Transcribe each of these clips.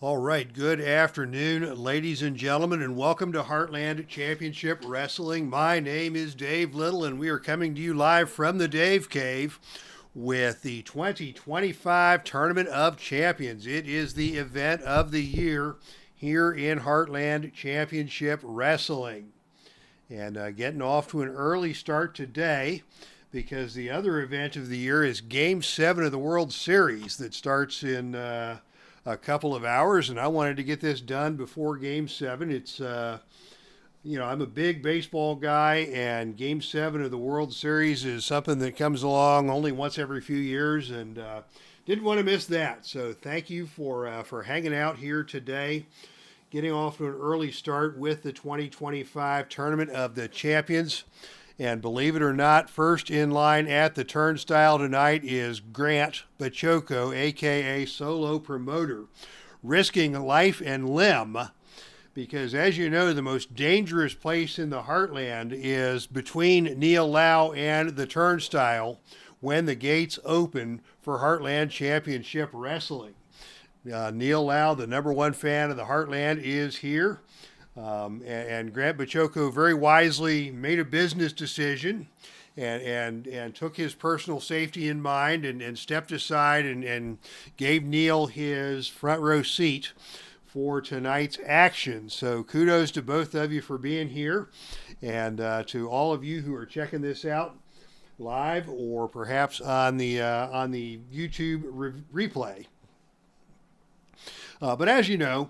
All right, good afternoon, ladies and gentlemen, and welcome to Heartland Championship Wrestling. My name is Dave Little, and we are coming to you live from the Dave Cave with the 2025 Tournament of Champions. It is the event of the year here in Heartland Championship Wrestling. And getting off to an early start today because the other event of the year is Game 7 of the World Series that starts in a couple of hours, and I wanted to get this done before Game 7. It's, I'm a big baseball guy, and Game 7 of the World Series is something that comes along only once every few years, and didn't want to miss that. So thank you for hanging out here today, getting off to an early start with the 2025 Tournament of the Champions. And believe it or not, first in line at the turnstile tonight is Grant Bachoco, a.k.a. Solo Promoter, risking life and limb because, as you know, the most dangerous place in the Heartland is between Neil Lau and the turnstile when the gates open for Heartland Championship Wrestling. Neil Lau, the #1 fan of the Heartland, is here. And Grant Bachoco very wisely made a business decision and took his personal safety in mind and stepped aside and gave Neil his front row seat for tonight's action. So kudos to both of you for being here, and to all of you who are checking this out live or perhaps on the YouTube replay. But as you know,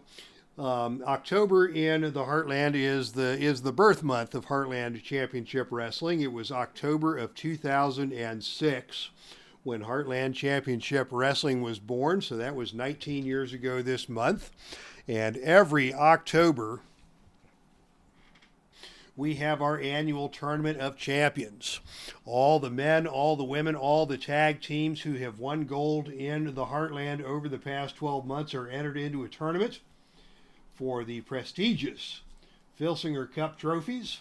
October in the Heartland is the birth month of Heartland Championship Wrestling. It was October of 2006 when Heartland Championship Wrestling was born, so that was 19 years ago this month. And every October, we have our annual Tournament of Champions. All the men, all the women, all the tag teams who have won gold in the Heartland over the past 12 months are entered into a tournament for the prestigious Filsinger Cup trophies.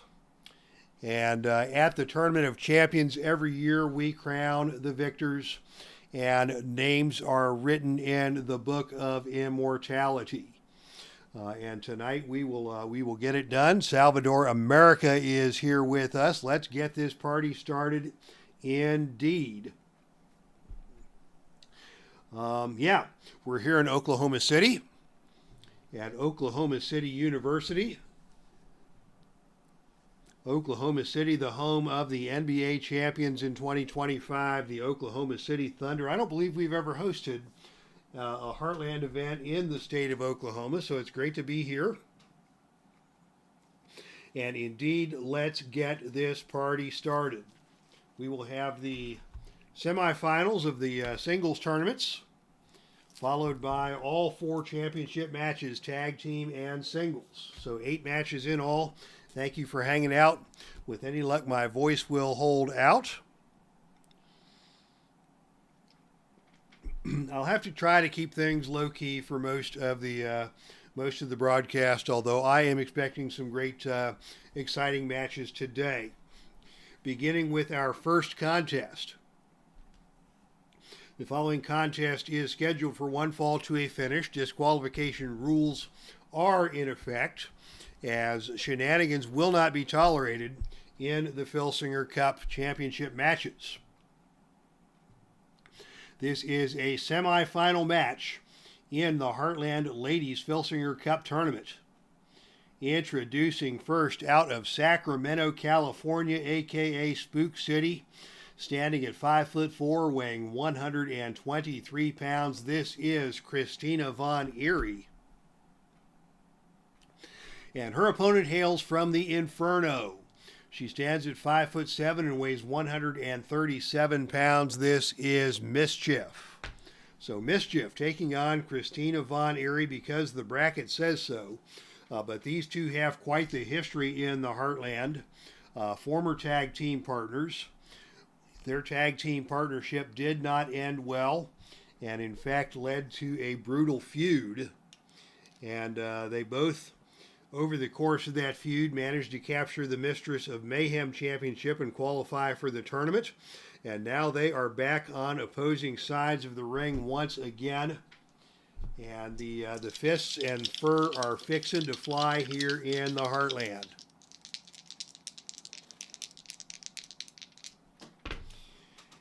And at the Tournament of Champions every year, we crown the victors, and names are written in the Book of Immortality. And tonight we will get it done. Salvador America is here with us. Let's get this party started indeed. We're here in Oklahoma City at Oklahoma City University. Oklahoma City, the home of the NBA champions in 2025, the Oklahoma City Thunder. I don't believe we've ever hosted a Heartland event in the state of Oklahoma, so it's great to be here. And indeed, let's get this party started. We will have the semifinals of the singles tournaments, followed by all 4 championship matches, tag team and singles. So 8 matches in all. Thank you for hanging out. With any luck, my voice will hold out. I'll have to try to keep things low key for most of the broadcast, although I am expecting some great, exciting matches today. Beginning with our first contest. The following contest is scheduled for one fall to a finish. Disqualification rules are in effect, as shenanigans will not be tolerated in the Filsinger Cup Championship matches. This is a semifinal match in the Heartland Ladies Filsinger Cup Tournament. Introducing first out of Sacramento, California, aka Spook City, standing at 5'4", weighing 123 pounds, this is Christina von EERIE. And her opponent hails from the Inferno. She stands at 5'7" and weighs 137 pounds. This is MSCHIF. So MSCHIF taking on Christina von EERIE because the bracket says so. But these two have quite the history in the Heartland. Former tag team partners. Their tag team partnership did not end well, and in fact led to a brutal feud. And they both, over the course of that feud, managed to capture the Mistress of Mayhem Championship and qualify for the tournament. And now they are back on opposing sides of the ring once again. And the fists and fur are fixing to fly here in the Heartland.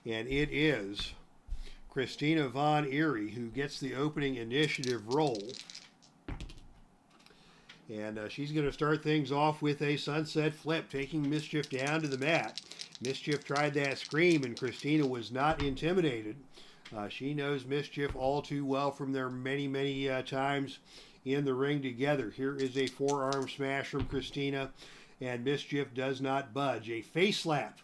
And it is Christina von EERIE who gets the opening initiative roll. And she's going to start things off with a sunset flip, taking MSCHIF down to the mat. MSCHIF tried that scream, and Christina was not intimidated. She knows MSCHIF all too well from their many times in the ring together. Here is a forearm smash from Christina, and MSCHIF does not budge. A face slap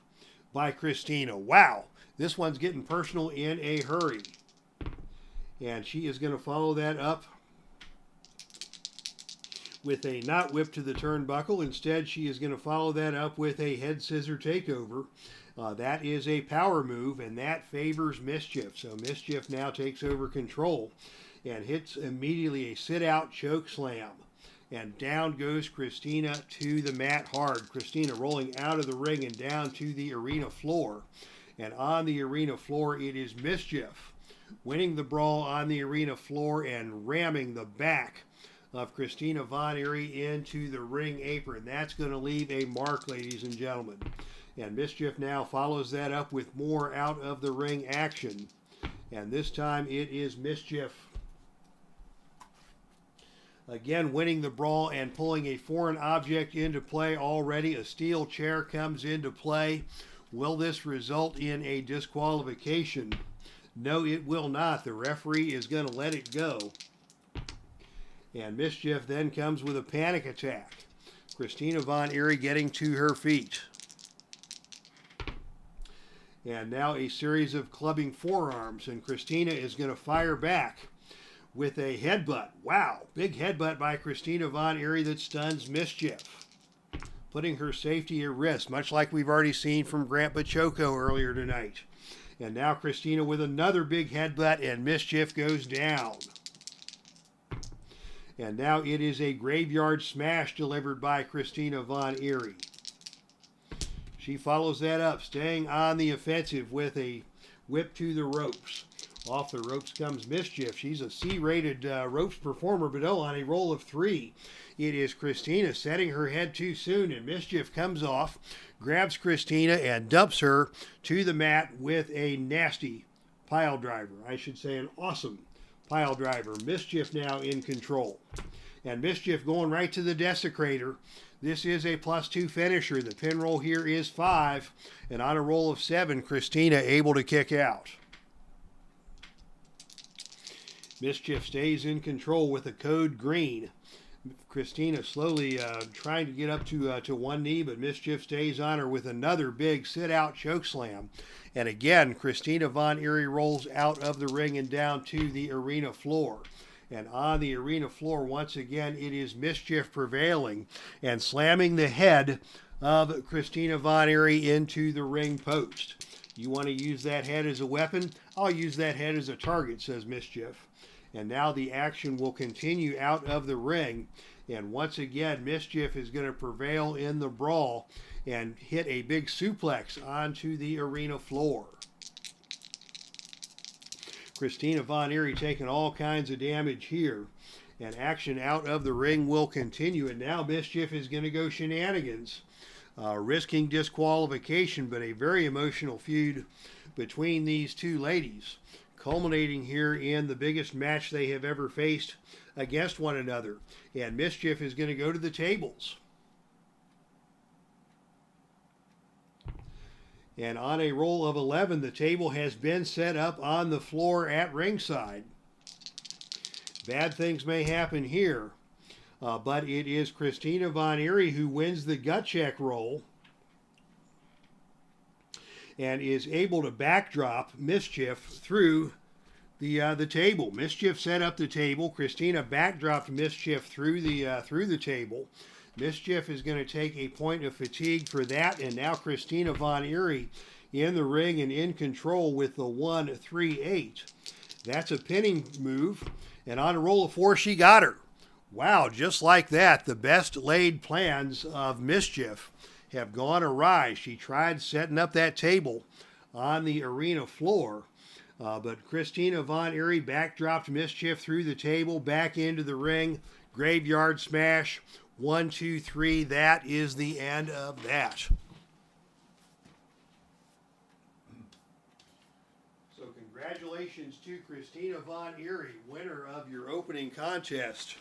by Christina. Wow, this one's getting personal in a hurry. And she is going to follow that up with a not whip to the turnbuckle. Instead, she is going to follow that up with a head scissor takeover. That is a power move, and that favors MSCHIF. So MSCHIF now takes over control and hits immediately a sit-out choke slam. And down goes Christina to the mat hard. Christina rolling out of the ring and down to the arena floor. And on the arena floor, it is MSCHIF winning the brawl on the arena floor and ramming the back of Christina von EERIE into the ring apron. That's going to leave a mark, ladies and gentlemen. And MSCHIF now follows that up with more out of the ring action. And this time it is MSCHIF again winning the brawl and pulling a foreign object into play already. A steel chair comes into play. Will this result in a disqualification? No, it will not. The referee is going to let it go. And MSCHIF then comes with a panic attack. Christina von EERIE getting to her feet. And now a series of clubbing forearms, and Christina is going to fire back with a headbutt. Wow, big headbutt by Christina von EERIE that stuns MSCHIF, putting her safety at risk, much like we've already seen from Grant Bachoco earlier tonight. And now Christina with another big headbutt, and MSCHIF goes down. And now it is a graveyard smash delivered by Christina von EERIE. She follows that up, staying on the offensive with a whip to the ropes. Off the ropes comes MSCHIF. She's a C-rated ropes performer, but oh, on a roll of 3. It is Christina setting her head too soon, and MSCHIF comes off, grabs Christina, and dumps her to the mat with a nasty pile driver. I should say an awesome pile driver. MSCHIF now in control. And MSCHIF going right to the desecrator. This is a +2 finisher. The pin roll here is 5. And on a roll of 7, Christina able to kick out. MSCHIF stays in control with a code green. Christina slowly trying to get up to one knee, but MSCHIF stays on her with another big sit-out chokeslam. And again, Christina von EERIE rolls out of the ring and down to the arena floor. And on the arena floor, once again, it is MSCHIF prevailing and slamming the head of Christina von EERIE into the ring post. You want to use that head as a weapon? I'll use that head as a target, says MSCHIF. And now the action will continue out of the ring. And once again, MSCHIF is going to prevail in the brawl and hit a big suplex onto the arena floor. Christina von EERIE taking all kinds of damage here. And action out of the ring will continue. And now MSCHIF is going to go shenanigans, risking disqualification, but a very emotional feud between these two ladies, culminating here in the biggest match they have ever faced against one another. And MSCHIF is going to go to the tables. And on a roll of 11, the table has been set up on the floor at ringside. Bad things may happen here, but it is Christina von EERIE who wins the gut check roll and is able to backdrop MSCHIF through the table. MSCHIF set up the table. Christina backdropped MSCHIF through the table. MSCHIF is going to take a point of fatigue for that, and now Christina von EERIE in the ring and in control with the 1-3-8. That's a pinning move, and on a roll of 4, she got her. Wow, just like that, the best laid plans of MSCHIF have gone awry. She tried setting up that table on the arena floor, But CHRISTINA von EERIE backdropped MSCHIF through the table, back into the ring. Graveyard smash. 1, 2, 3. That is the end of that. So congratulations to CHRISTINA von EERIE, winner of your opening contest.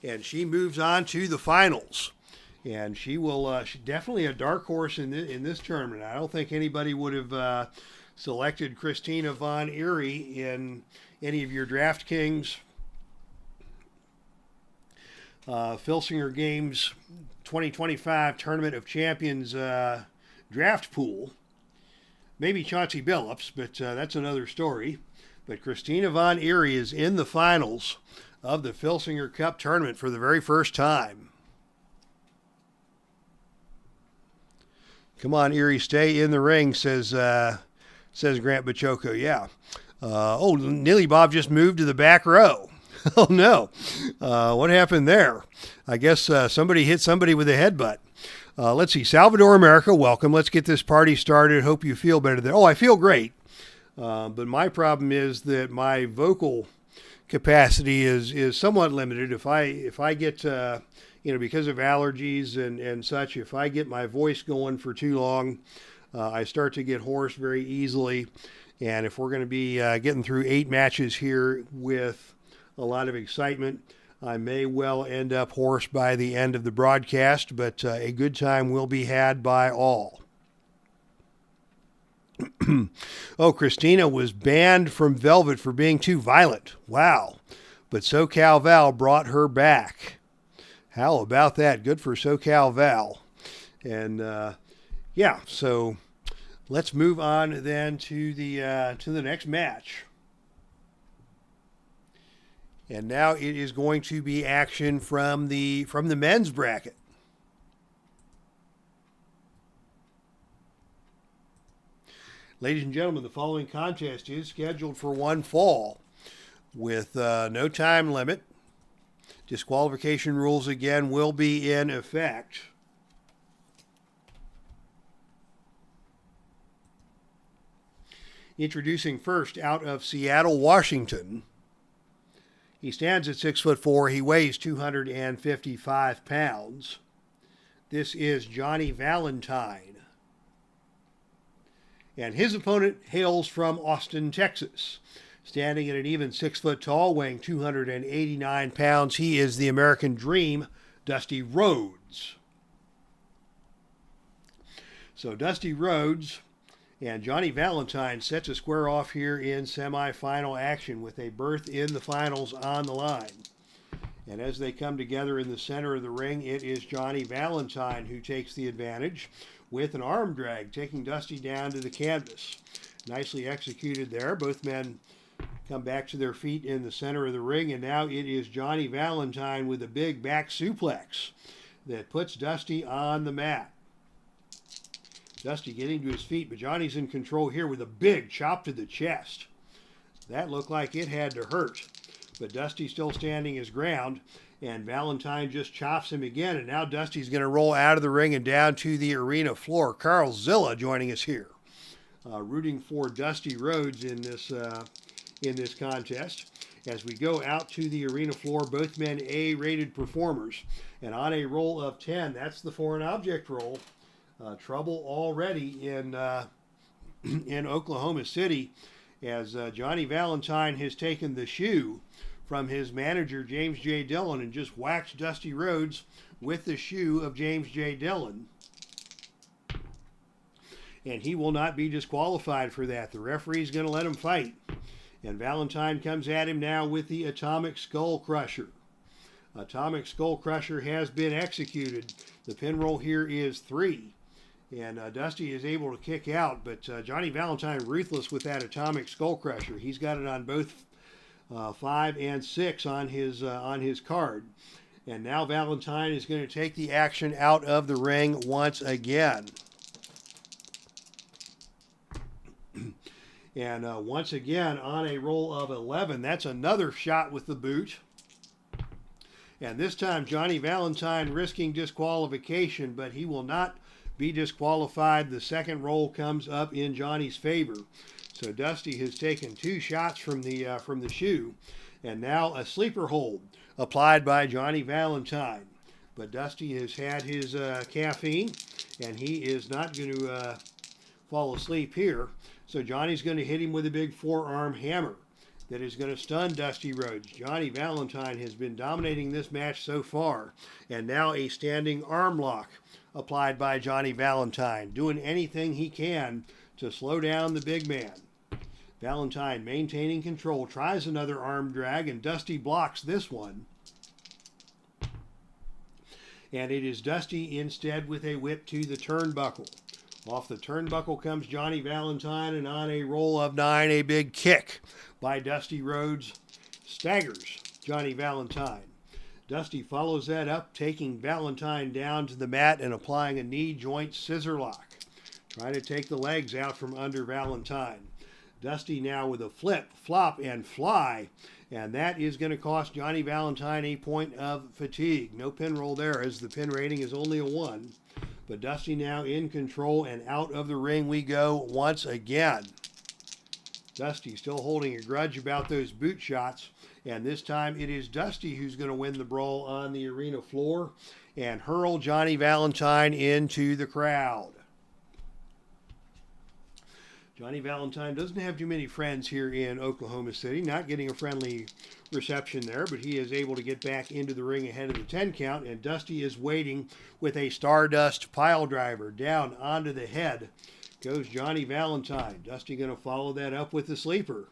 And she moves on to the finals. And she will, she's definitely a dark horse in this tournament. I don't think anybody would have selected CHRISTINA von EERIE in any of your DraftKings Filsinger Games 2025 Tournament of Champions draft pool. Maybe Chauncey Billups, but that's another story. But CHRISTINA von EERIE is in the finals of the Filsinger Cup Tournament for the very first time. Come on, EERIE, stay in the ring, says Grant Bachoco. Yeah. Oh, Nilly Bob just moved to the back row. Oh, no. What happened there? I guess somebody hit somebody with a headbutt. Let's see. Salvador America, welcome. Let's get this party started. Hope you feel better there. Oh, I feel great. But my problem is that my vocal capacity is somewhat limited. If I get, because of allergies and such, if I get my voice going for too long, I start to get hoarse very easily. And if we're going to be getting through 8 matches here with a lot of excitement, I may well end up hoarse by the end of the broadcast, but a good time will be had by all. Oh, CHRISTINA was banned from Velvet for being too violent. Wow. But SoCal Val brought her back. How about that? Good for SoCal Val. And yeah, so let's move on then to the next match. And now it is going to be action from the men's bracket. Ladies and gentlemen, the following contest is scheduled for one fall with no time limit. Disqualification rules again will be in effect. Introducing first out of Seattle, Washington. He stands at 6'4". He weighs 255 pounds. This is Johnny Valentine. And his opponent hails from Austin, Texas. Standing at an even 6 foot tall, weighing 289 pounds, he is the American Dream, Dusty Rhodes. So Dusty Rhodes and Johnny Valentine set to square off here in semifinal action with a berth in the finals on the line. And as they come together in the center of the ring, it is Johnny Valentine who takes the advantage with an arm drag, taking Dusty down to the canvas. Nicely executed there. Both men come back to their feet in the center of the ring, and now it is Johnny Valentine with a big back suplex that puts Dusty on the mat. Dusty getting to his feet, but Johnny's in control here with a big chop to the chest. That looked like it had to hurt, but Dusty's still standing his ground, and Valentine just chops him again, and now Dusty's going to roll out of the ring and down to the arena floor. Carl Zilla joining us here, rooting for Dusty Rhodes in this contest. As we go out to the arena floor, both men A-rated performers, and on a roll of 10, that's the foreign object roll. Trouble already in Oklahoma City, as Johnny Valentine has taken the shoe from his manager James J. Dillon and just whacked Dusty Rhodes with the shoe of James J. Dillon. And he will not be disqualified for that. The referee's going to let him fight. And Valentine comes at him now with the Atomic Skull Crusher. Atomic Skull Crusher has been executed. The pin roll here is 3. And Dusty is able to kick out, but Johnny Valentine ruthless with that Atomic Skull Crusher. He's got it on both 5 and 6 on his card. And now Valentine is going to take the action out of the ring once again. And once again on a roll of 11, that's another shot with the boot. And this time Johnny Valentine risking disqualification, but he will not be disqualified. The second roll comes up in Johnny's favor. So Dusty has taken 2 shots from the shoe, and now a sleeper hold applied by Johnny Valentine. But Dusty has had his caffeine, and he is not going to fall asleep here. So Johnny's going to hit him with a big forearm hammer that is going to stun Dusty Rhodes. Johnny Valentine has been dominating this match so far, and now a standing arm lock applied by Johnny Valentine, doing anything he can to slow down the big man. Valentine maintaining control, tries another arm drag, and Dusty blocks this one. And it is Dusty instead with a whip to the turnbuckle. Off the turnbuckle comes Johnny Valentine, and on a roll of 9, a big kick by Dusty Rhodes staggers Johnny Valentine. Dusty follows that up, taking Valentine down to the mat and applying a knee joint scissor lock, trying to take the legs out from under Valentine. Dusty now with a flip, flop, and fly, and that is going to cost Johnny Valentine a point of fatigue. No pin roll there, as the pin rating is only a 1. But Dusty now in control, and out of the ring we go once again. Dusty still holding a grudge about those boot shots, and this time it is Dusty who's going to win the brawl on the arena floor and hurl Johnny Valentine into the crowd. Johnny Valentine doesn't have too many friends here in Oklahoma City, not getting a friendly reception there, but he is able to get back into the ring ahead of the 10 count, and Dusty is waiting with a Stardust pile driver. Down onto the head goes Johnny Valentine. Dusty going to follow that up with the sleeper.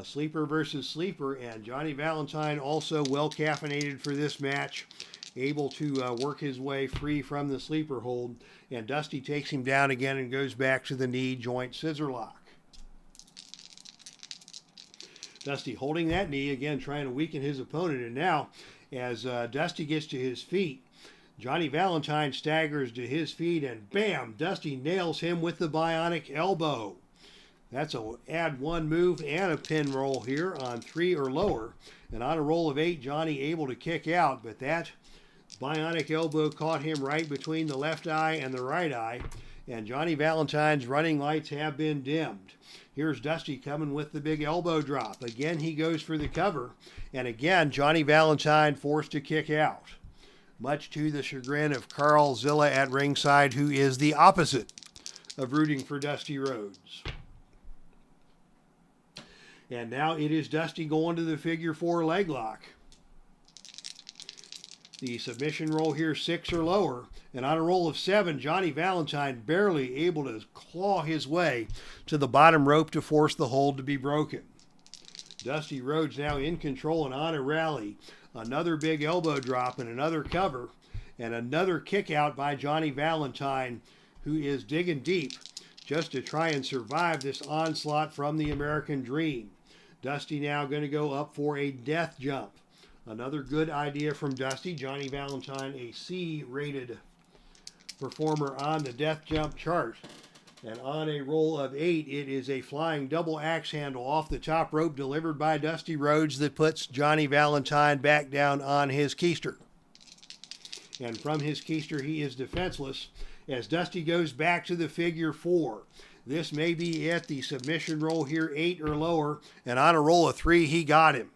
Sleeper versus sleeper, and Johnny Valentine also well caffeinated for this match, able to work his way free from the sleeper hold, and Dusty takes him down again and goes back to the knee joint scissor lock. Dusty holding that knee again, trying to weaken his opponent, and now as Dusty gets to his feet, Johnny Valentine staggers to his feet, and bam, Dusty nails him with the bionic elbow. That's a add 1 move and a pin roll here on 3 or lower, and on a roll of 8, Johnny able to kick out, but that bionic elbow caught him right between the left eye and the right eye, and Johnny Valentine's running lights have been dimmed. Here's Dusty coming with the big elbow drop. Again, he goes for the cover, and again, Johnny Valentine forced to kick out, much to the chagrin of Carl Zilla at ringside, who is the opposite of rooting for Dusty Rhodes. And now it is Dusty going to the figure 4 leg lock. The submission roll here 6 or lower, and on a roll of 7, Johnny Valentine barely able to claw his way to the bottom rope to force the hold to be broken. Dusty Rhodes now in control and on a rally. Another big elbow drop and another cover, and another kick out by Johnny Valentine, who is digging deep just to try and survive this onslaught from the American Dream. Dusty now going to go up for a death jump. Another good idea from Dusty. Johnny Valentine, a C-rated performer on the death jump chart. And on a roll of 8, it is a flying double axe handle off the top rope delivered by Dusty Rhodes that puts Johnny Valentine back down on his keister. And from his keister, he is defenseless as Dusty goes back to the figure 4. This may be it. The submission roll here 8 or lower, and on a roll of 3, he got him.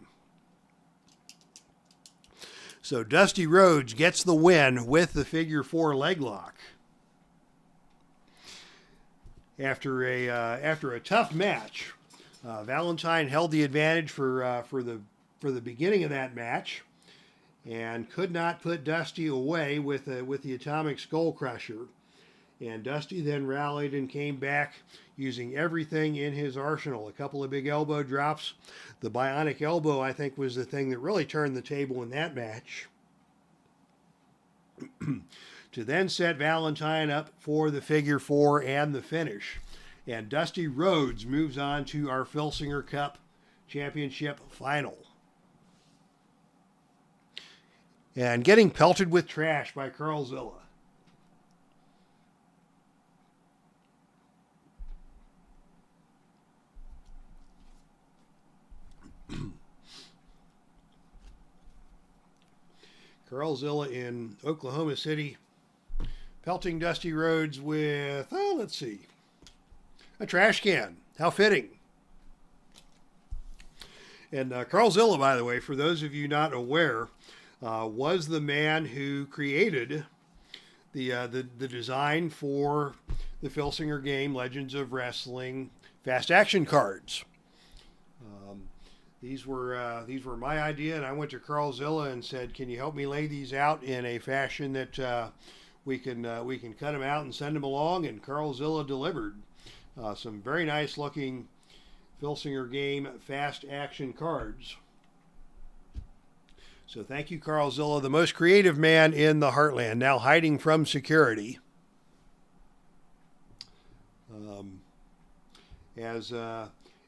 So Dusty Rhodes gets the win with the figure 4 leg lock. After a tough match, Valentine held the advantage for the beginning of that match, and could not put Dusty away with the Atomic Skull Crusher. And Dusty then rallied and came back using everything in his arsenal. A couple of big elbow drops. The bionic elbow, I think, was the thing that really turned the table in that match. To then set Valentine up for the figure 4 and the finish. And Dusty Rhodes moves on to our Filsinger Cup Championship final. And getting pelted with trash by Carl Zilla. Carl Zilla in Oklahoma City pelting Dusty Rhodes with, oh, let's see, a trash can. How fitting. And Carlzilla, by the way, for those of you not aware, was the man who created the design for the Filsinger game, Legends of Wrestling Fast Action cards. These were my idea, and I went to Carlzilla and said, "Can you help me lay these out in a fashion that we can cut them out and send them along?" And Carlzilla delivered some very nice looking Filsinger game Fast Action cards. So thank you, Carlzilla, the most creative man in the Heartland, now hiding from security.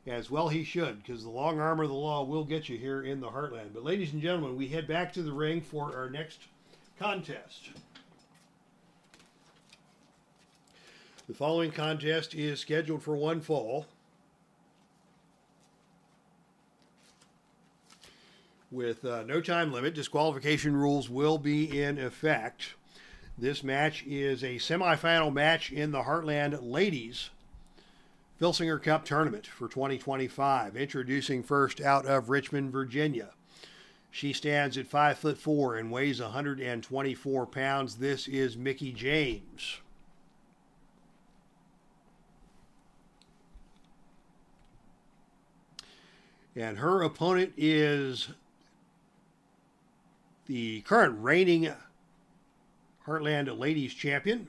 As well he should, because the long arm of the law will get you here in the Heartland. But ladies and gentlemen, we head back to the ring for our next contest. The following contest is scheduled for one fall, with no time limit. Disqualification rules will be in effect. This match is a semifinal match in the Heartland Ladies Filsinger Cup Tournament for 2025. Introducing first out of Richmond, Virginia. She stands at 5'4" and weighs 124 pounds. This is Mickie James. And her opponent is the current reigning Heartland Ladies Champion,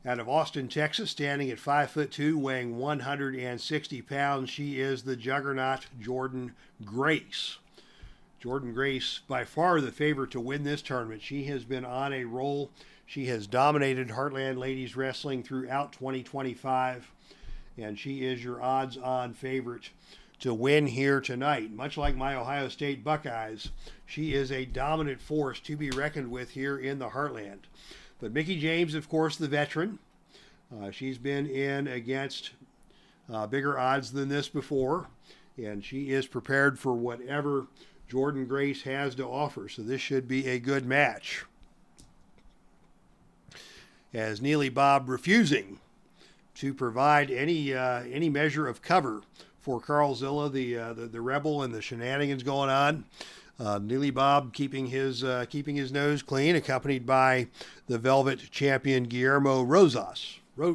out of Austin, Texas, standing at 5'2", weighing 160 pounds. She is the juggernaut, Jordynne Grace. Jordynne Grace, by far the favorite to win this tournament. She has been on a roll. She has dominated Heartland Ladies Wrestling throughout 2025, and she is your odds-on favorite to win here tonight. Much like my Ohio State Buckeyes, she is a dominant force to be reckoned with here in the Heartland. But Mickie James, of course, the veteran. She's been in against bigger odds than this before, and she is prepared for whatever Jordynne Grace has to offer. So this should be a good match. As Neely Bob refusing to provide any measure of cover for Carlzilla, the rebel, and the shenanigans going on. Neely Bob keeping his nose clean, accompanied by the Velvet Champion Guillermo Rosas. The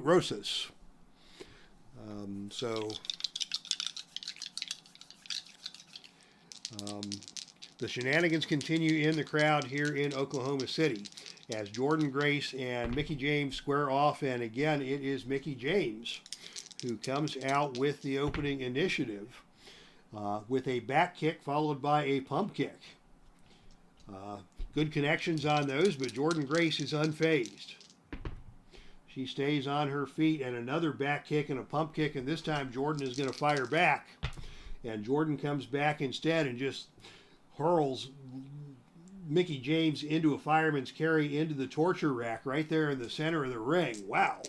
shenanigans continue in the crowd here in Oklahoma City as Jordynne Grace and Mickie James square off, and again it is Mickie James who comes out with the opening initiative. With a back kick followed by a pump kick. Good connections on those, but Jordynne Grace is unfazed. She stays on her feet, and another back kick and a pump kick, and this time Jordynne is going to fire back. And Jordynne comes back instead and just hurls Mickie James into a fireman's carry into the torture rack right there in the center of the ring. Wow.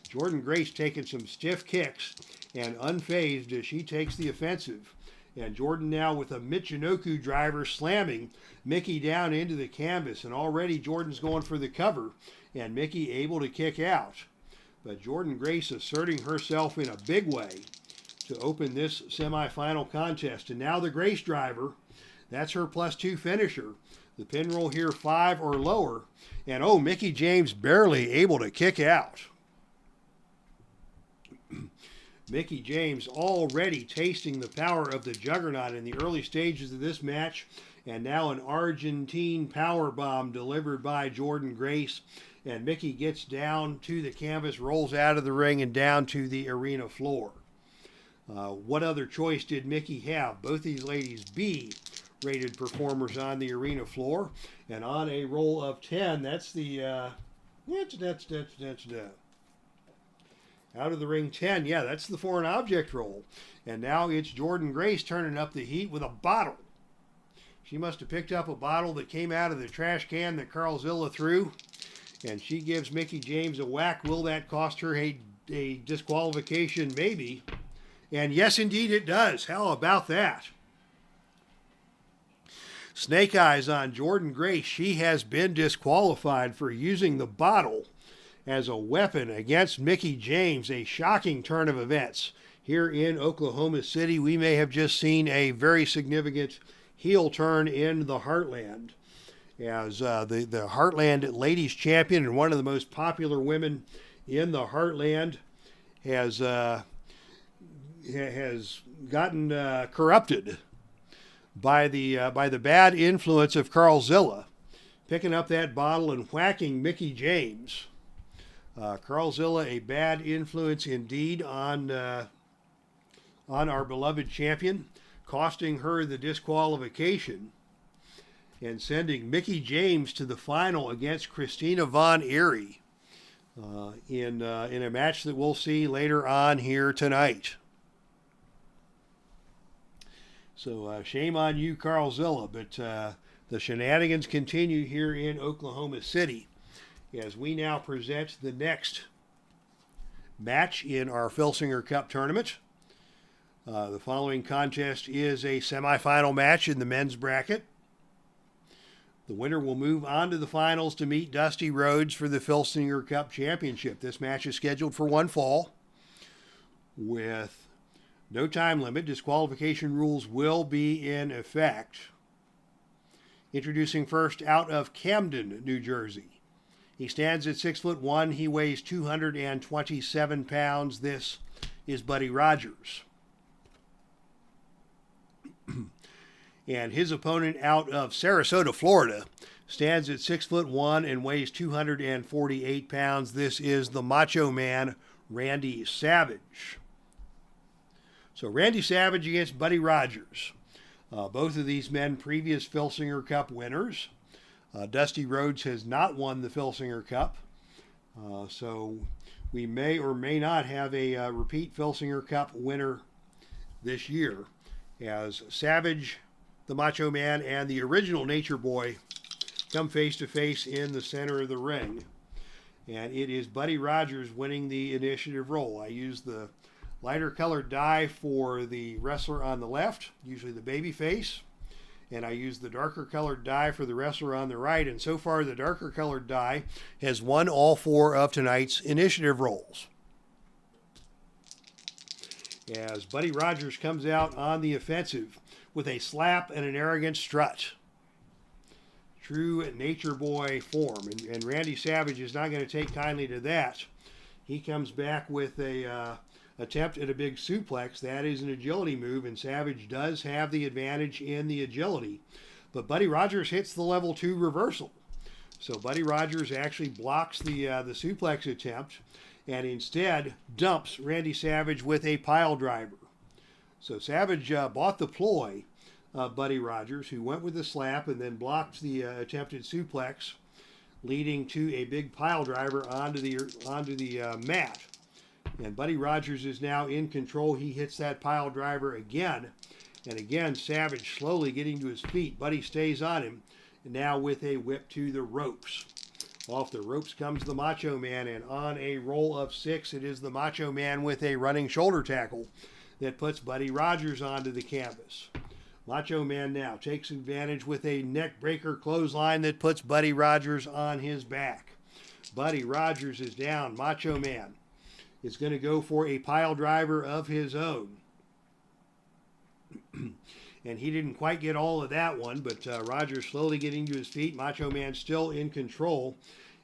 Jordynne Grace taking some stiff kicks and unfazed as she takes the offensive. And Jordynne now with a Michinoku driver slamming Mickie down into the canvas. And already Jordynne's going for the cover. And Mickie able to kick out. But Jordynne Grace asserting herself in a big way to open this semifinal contest. And now the Grace driver. That's her +2 finisher. The pin roll here 5 or lower. And oh, Mickie James barely able to kick out. Mickie James already tasting the power of the juggernaut in the early stages of this match, and now an Argentine power bomb delivered by Jordynne Grace, and Mickie gets down to the canvas, rolls out of the ring and down to the arena floor. What other choice did Mickie have? Both these ladies B-rated performers on the arena floor, and on a roll of 10, that's the out of the ring 10. Yeah, that's the foreign object roll. And now it's Jordynne Grace turning up the heat with a bottle. She must have picked up a bottle that came out of the trash can that Carlzilla threw. And she gives Mickie James a whack. Will that cost her a disqualification? Maybe. And yes, indeed it does. How about that? Snake eyes on Jordan Grace. She has been disqualified for using the bottle as a weapon against Mickie James. A shocking turn of events here in Oklahoma City. We may have just seen a very significant heel turn in the Heartland, as the Heartland ladies champion and one of the most popular women in the Heartland has gotten corrupted by the bad influence of Carlzilla, picking up that bottle and whacking Mickie James. Carlzilla, a bad influence indeed on our beloved champion, costing her the disqualification and sending Mickie James to the final against CHRISTINA von EERIE in a match that we'll see later on here tonight. So shame on you, Carlzilla, but the shenanigans continue here in Oklahoma City as we now present the next match in our Filsinger Cup Tournament. The following contest is a semifinal match in the men's bracket. The winner will move on to the finals to meet Dusty Rhodes for the Filsinger Cup Championship. This match is scheduled for one fall with no time limit. Disqualification rules will be in effect. Introducing first out of Camden, New Jersey. He stands at 6'1". He weighs 227 pounds. This is Buddy Rogers. And his opponent out of Sarasota, Florida, stands at 6'1" and weighs 248 pounds. This is the Macho Man, Randy Savage. So Randy Savage against Buddy Rogers. Both of these men previous Filsinger Cup winners. Dusty Rhodes has not won the Filsinger Cup. So we may or may not have a repeat Filsinger Cup winner this year, as Savage, the Macho Man, and the original Nature Boy come face to face in the center of the ring. And it is Buddy Rogers winning the initiative role. I use the lighter colored die for the wrestler on the left, usually the baby face, and I use the darker colored die for the wrestler on the right. And so far, the darker colored die has won all four of tonight's initiative roles, as Buddy Rogers comes out on the offensive with a slap and an arrogant strut. True Nature Boy form, and Randy Savage is not going to take kindly to that. He comes back with a attempt at a big suplex. That is an agility move, and Savage does have the advantage in the agility. But Buddy Rogers hits the level 2 reversal. So Buddy Rogers actually blocks the suplex attempt and instead dumps Randy Savage with a pile driver. So Savage bought the ploy of Buddy Rogers, who went with the slap and then blocked the attempted suplex, leading to a big pile driver onto the mat. And Buddy Rogers is now in control. He hits that pile driver again. And again, Savage slowly getting to his feet. Buddy stays on him. And now with a whip to the ropes. Off the ropes comes the Macho Man. And on a roll of 6, it is the Macho Man with a running shoulder tackle that puts Buddy Rogers onto the canvas. Macho Man now takes advantage with a neck breaker clothesline that puts Buddy Rogers on his back. Buddy Rogers is down. Macho Man is going to go for a pile driver of his own. And he didn't quite get all of that one, but Rogers slowly getting to his feet. Macho Man still in control.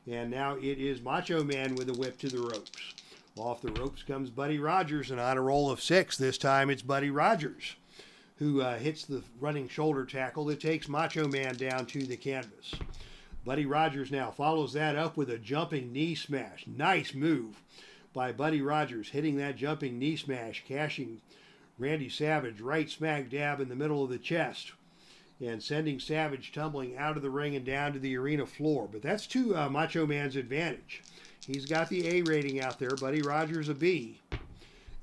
And now it is Macho Man with a whip to the ropes. Off the ropes comes Buddy Rogers, and on a roll of 6, this time it's Buddy Rogers who hits the running shoulder tackle that takes Macho Man down to the canvas. Buddy Rogers now follows that up with a jumping knee smash. Nice move by Buddy Rogers, hitting that jumping knee smash, cashing Randy Savage right smack dab in the middle of the chest, and sending Savage tumbling out of the ring and down to the arena floor. But that's to Macho Man's advantage. He's got the A rating out there. Buddy Rogers a B.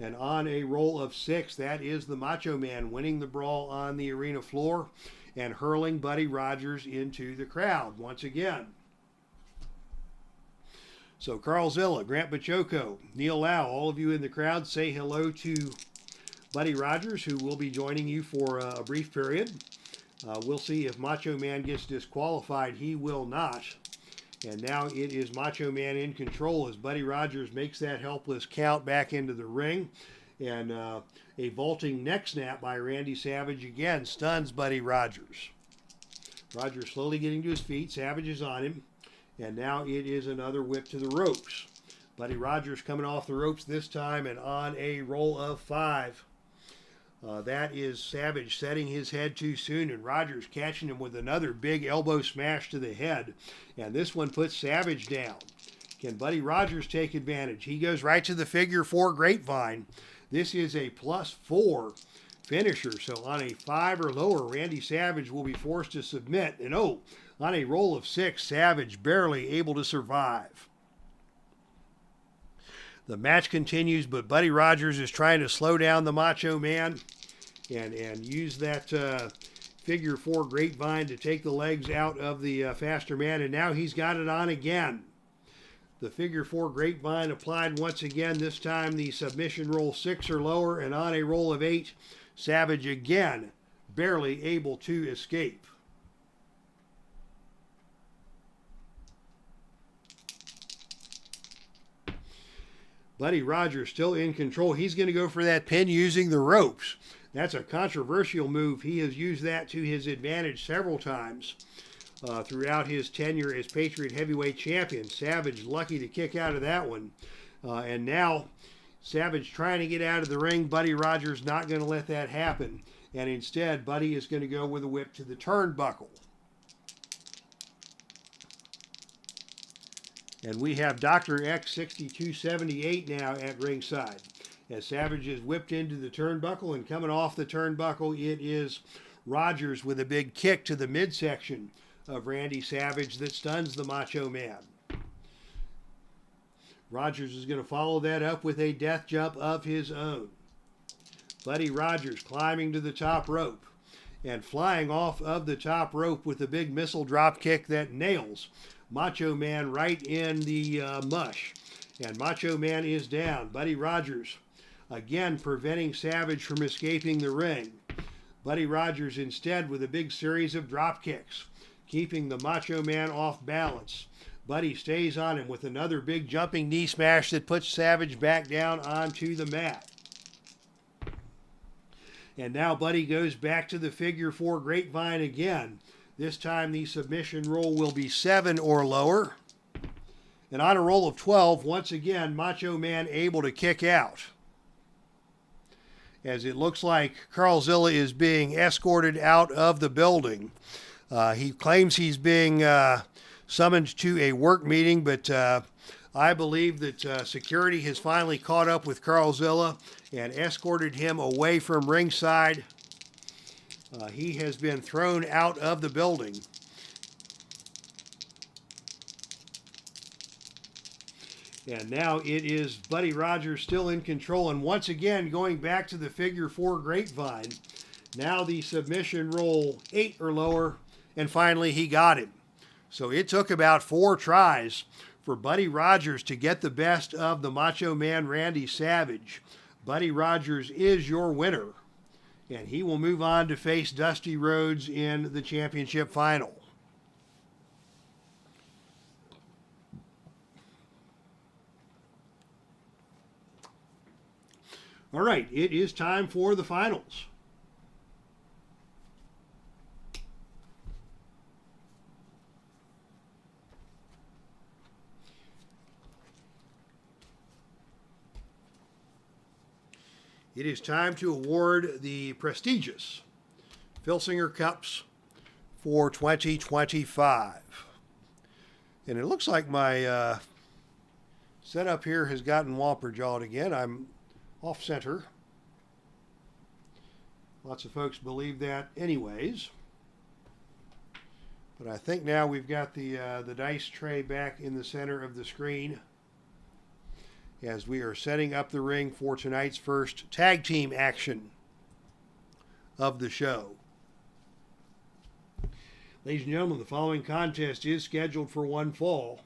And on a roll of 6, that is the Macho Man winning the brawl on the arena floor and hurling Buddy Rogers into the crowd once again. So Carlzilla, Grant Bachoco, Neil Lau, all of you in the crowd, say hello to Buddy Rogers, who will be joining you for a brief period. We'll see if Macho Man gets disqualified. He will not. And now it is Macho Man in control as Buddy Rogers makes that helpless count back into the ring. And a vaulting neck snap by Randy Savage again stuns Buddy Rogers. Rogers slowly getting to his feet. Savage is on him. And now it is another whip to the ropes. Buddy Rogers coming off the ropes this time and on a roll of 5. That is Savage setting his head too soon, and Rogers catching him with another big elbow smash to the head. And this one puts Savage down. Can Buddy Rogers take advantage? He goes right to the figure 4 grapevine. This is a +4 finisher. So on a 5 or lower, Randy Savage will be forced to submit. And on a roll of 6, Savage barely able to survive. The match continues, but Buddy Rogers is trying to slow down the Macho Man and use that figure 4 grapevine to take the legs out of the faster man. And now he's got it on again. The figure 4 grapevine applied once again. This time the submission roll 6 or lower, and on a roll of 8, Savage again barely able to escape. Buddy Rogers still in control. He's going to go for that pin using the ropes. That's a controversial move. He has used that to his advantage several times throughout his tenure as Patriot Heavyweight Champion. Savage lucky to kick out of that one. And now Savage trying to get out of the ring. Buddy Rogers not going to let that happen. And instead, Buddy is going to go with a whip to the turnbuckle. And we have Dr. X 6278 now at ringside. As Savage is whipped into the turnbuckle, and coming off the turnbuckle, it is Rogers with a big kick to the midsection of Randy Savage that stuns the Macho Man. Rogers is going to follow that up with a death jump of his own. Buddy Rogers climbing to the top rope and flying off of the top rope with a big missile drop kick that nails Macho Man right in the mush. And Macho Man is down. Buddy Rogers again preventing Savage from escaping the ring. Buddy Rogers instead with a big series of drop kicks, keeping the Macho Man off balance. Buddy stays on him with another big jumping knee smash that puts Savage back down onto the mat. And now Buddy goes back to the figure 4 grapevine again. This time the submission roll will be 7 or lower. And on a roll of 12, once again, Macho Man able to kick out. As it looks like Carlzilla is being escorted out of the building. He claims he's being summoned to a work meeting, but I believe that security has finally caught up with Carlzilla and escorted him away from ringside. He has been thrown out of the building. And now it is Buddy Rogers still in control. And once again, going back to the figure 4 grapevine. Now the submission roll 8 or lower. And finally, he got him. So it took about 4 tries for Buddy Rogers to get the best of the Macho Man Randy Savage. Buddy Rogers is your winner. And he will move on to face Dusty Rhodes in the championship final. All right, it is time for the finals. It is time to award the prestigious Filsinger Cups for 2025. And it looks like my setup here has gotten whopper-jawed again. I'm off center. Lots of folks believe that anyways. But I think now we've got the dice tray back in the center of the screen as we are setting up the ring for tonight's first tag team action of the show. Ladies and gentlemen, the following contest is scheduled for one fall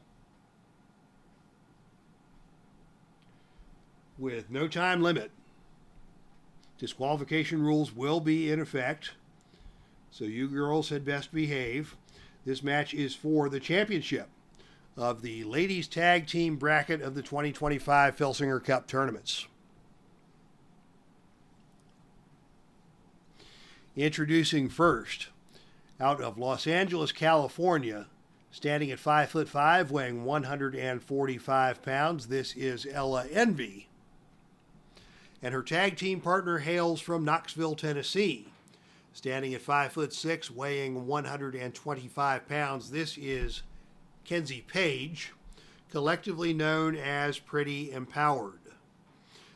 with no time limit. Disqualification rules will be in effect. So you girls had best behave. This match is for the championship of the ladies tag team bracket of the 2025 Filsinger Cup Tournaments. Introducing first, out of Los Angeles, California, standing at 5'5", weighing 145 pounds, this is Ella Envy. And her tag team partner hails from Knoxville, Tennessee. Standing at 5'6", weighing 125 pounds, this is KENZIE PAIGE, collectively known as Pretty Empowered.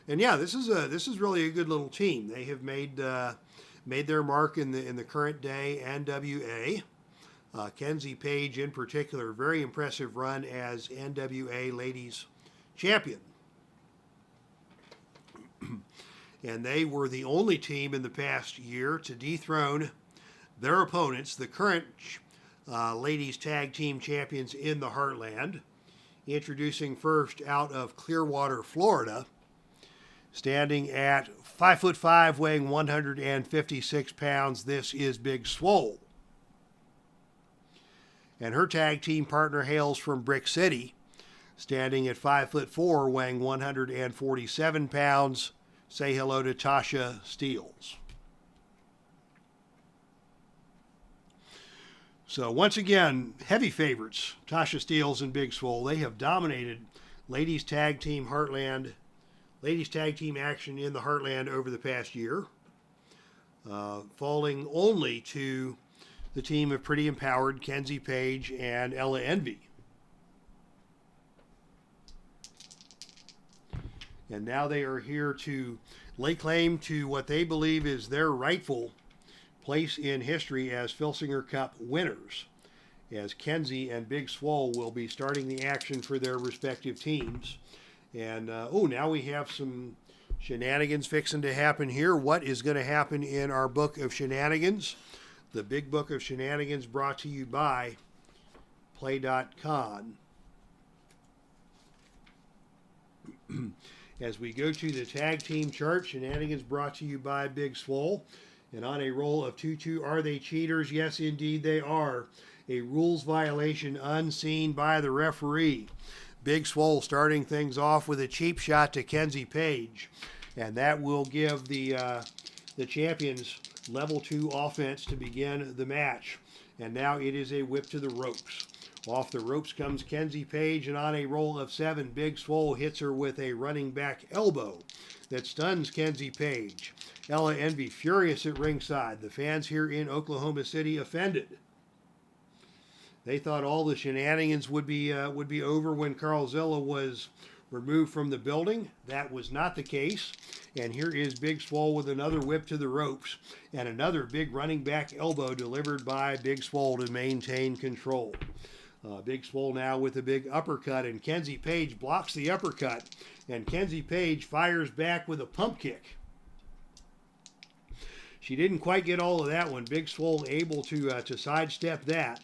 And yeah, this is really a good little team. They have made their mark in the current day NWA. KENZIE PAIGE in particular, very impressive run as NWA Ladies Champion. And they were the only team in the past year to dethrone their opponents, the current ladies tag team champions in the Heartland. Introducing first out of Clearwater, Florida, standing at 5'5", weighing 156 pounds, this is Big SWOLE. And her tag team partner hails from Brick City, standing at 5'4", weighing 147 pounds. Say hello to TASHA STEELZ. So once again, heavy favorites, TASHA STEELZ and Big SWOLE. They have dominated ladies tag team action in the Heartland over the past year, falling only to the team of Pretty Empowered, KENZIE PAIGE, and Ella Envy. And now they are here to lay claim to what they believe is their rightful place in history as Filsinger Cup winners, as KENZIE and Big SWOLE will be starting the action for their respective teams. And, now we have some shenanigans fixing to happen here. What is going to happen in our book of shenanigans? The Big Book of Shenanigans, brought to you by Play.con. As we go to the tag team chart, shenanigans brought to you by Big SWOLE. And on a roll of 2-2, are they cheaters? Yes, indeed they are. A rules violation unseen by the referee. Big SWOLE starting things off with a cheap shot to KENZIE PAIGE. And that will give the champions level 2 offense to begin the match. And now it is a whip to the ropes. Off the ropes comes KENZIE PAIGE, and on a roll of 7, Big SWOLE hits her with a running back elbow that stuns KENZIE PAIGE. Ella Envy furious at ringside. The fans here in Oklahoma City offended. They thought all the shenanigans would be over when Carlzilla was removed from the building. That was not the case. And here is Big SWOLE with another whip to the ropes and another big running back elbow delivered by Big SWOLE to maintain control. Big SWOLE now with a big uppercut, and KENZIE PAIGE blocks the uppercut, and KENZIE PAIGE fires back with a pump kick. She didn't quite get all of that one. Big SWOLE able to sidestep that.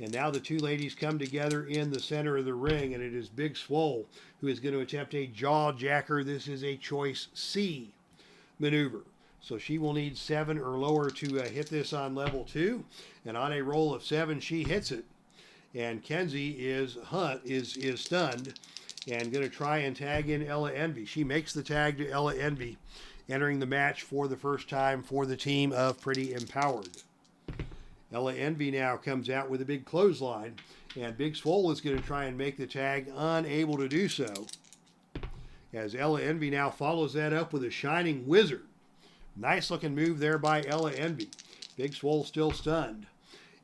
And now the two ladies come together in the center of the ring, and it is Big SWOLE who is going to attempt a jaw jacker. This is a choice C maneuver. So she will need 7 or lower to hit this on level 2. And on a roll of 7, she hits it. And KENZIE is stunned and going to try and tag in Ella Envy. She makes the tag to Ella Envy, entering the match for the first time for the team of Pretty Empowered. Ella Envy now comes out with a big clothesline, and Big SWOLE is going to try and make the tag, unable to do so, as Ella Envy now follows that up with a Shining Wizard. Nice looking move there by Ella Envy. Big SWOLE still stunned,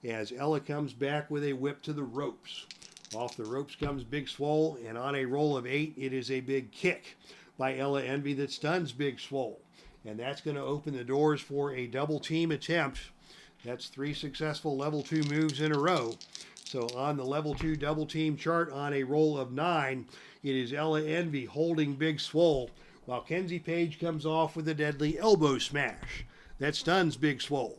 as Ella comes back with a whip to the ropes. Off the ropes comes Big SWOLE, and on a roll of 8, it is a big kick by Ella Envy that stuns Big SWOLE. And that's going to open the doors for a double team attempt. That's 3 successful level 2 moves in a row. So on the level 2 double team chart, on a roll of 9, it is Ella Envy holding Big SWOLE, while KENZIE PAIGE comes off with a deadly elbow smash that stuns Big SWOLE.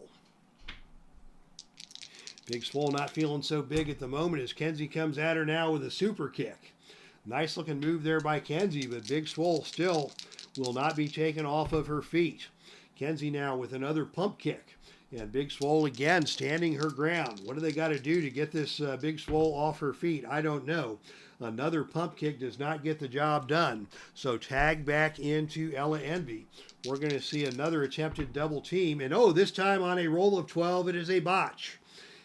Big SWOLE not feeling so big at the moment as KENZIE comes at her now with a super kick. Nice looking move there by KENZIE, but Big SWOLE still will not be taken off of her feet. KENZIE now with another pump kick, And Big Swole again standing her ground. What do they got to do to get this Big Swole off her feet? I don't know. Another pump kick does not get the job done. So tag back into Ella Envy. We're going to see another attempted double team. And oh, this time on a roll of 12, it is a botch.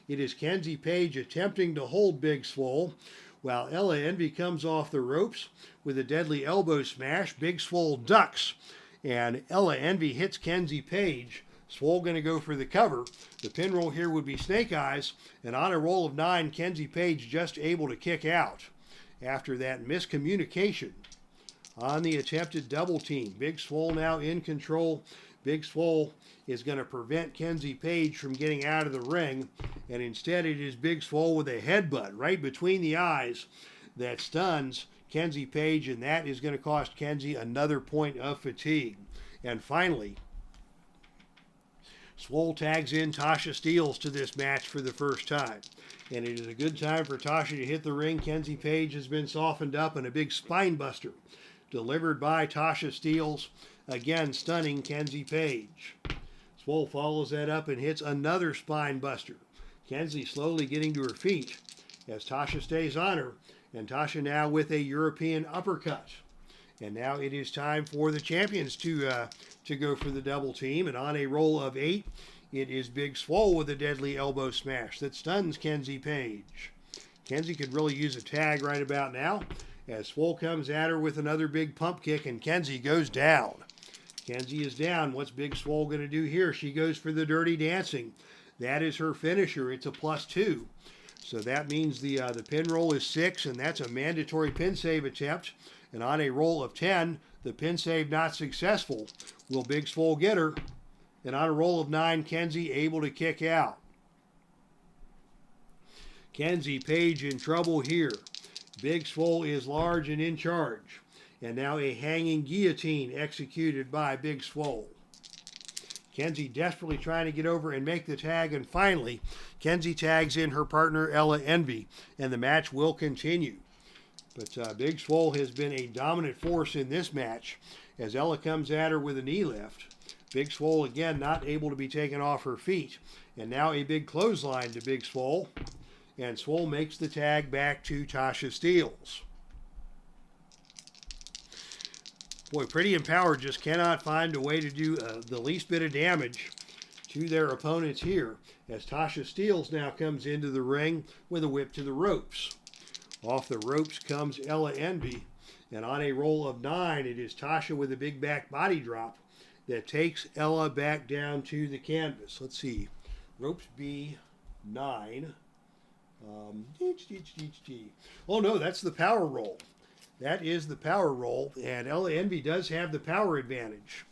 It is KENZIE PAIGE attempting to hold Big Swole, while Ella Envy comes off the ropes with a deadly elbow smash. Big Swole ducks, and Ella Envy hits KENZIE PAIGE. Swole going to go for the cover. The pin roll here would be Snake Eyes, and on a roll of 9, KENZIE PAIGE just able to kick out after that miscommunication on the attempted double team. Big Swole now in control. Big Swole is going to prevent KENZIE PAIGE from getting out of the ring, and instead it is Big Swole with a headbutt right between the eyes that stuns KENZIE PAIGE, and that is going to cost KENZIE another point of fatigue. And finally, SWOLE tags in TASHA STEELZ to this match for the first time. And it is a good time for TASHA to hit the ring. KENZIE PAIGE has been softened up, and a big spine buster delivered by TASHA STEELZ, again stunning KENZIE PAIGE. SWOLE follows that up and hits another spine buster. KENZIE slowly getting to her feet as TASHA stays on her, and TASHA now with a European uppercut. And now it is time for the champions to go for the double team. And on a roll of 8, it is Big Swole with a deadly elbow smash that stuns KENZIE PAIGE. KENZIE could really use a tag right about now as SWOLE comes at her with another big pump kick, and KENZIE goes down. KENZIE is down. What's Big Swole going to do here? She goes for the Dirty Dancing. That is her finisher. It's a +2. So that means the pin roll is 6, and that's a mandatory pin save attempt. And on a roll of 10, the pin save not successful. Will Big Swole get her? And on a roll of 9, KENZIE able to kick out. KENZIE PAIGE in trouble here. Big Swole is large and in charge. And now a hanging guillotine executed by Big Swole. KENZIE desperately trying to get over and make the tag, and finally, KENZIE tags in her partner Ella Envy, and the match will continue. But Big Swole has been a dominant force in this match as Ella comes at her with a knee lift. Big Swole again not able to be taken off her feet. And now a big clothesline to Big Swole. And Swole makes the tag back to TASHA STEELZ. Boy, Pretty Empowered just cannot find a way to do the least bit of damage to their opponents here, as TASHA STEELZ now comes into the ring with a whip to the ropes. Off the ropes comes Ella Envy, and on a roll of 9, it is TASHA with a big back body drop that takes Ella back down to the canvas. Let's see, ropes B9. Oh no, that's the power roll. That is the power roll, and Ella Envy does have the power advantage.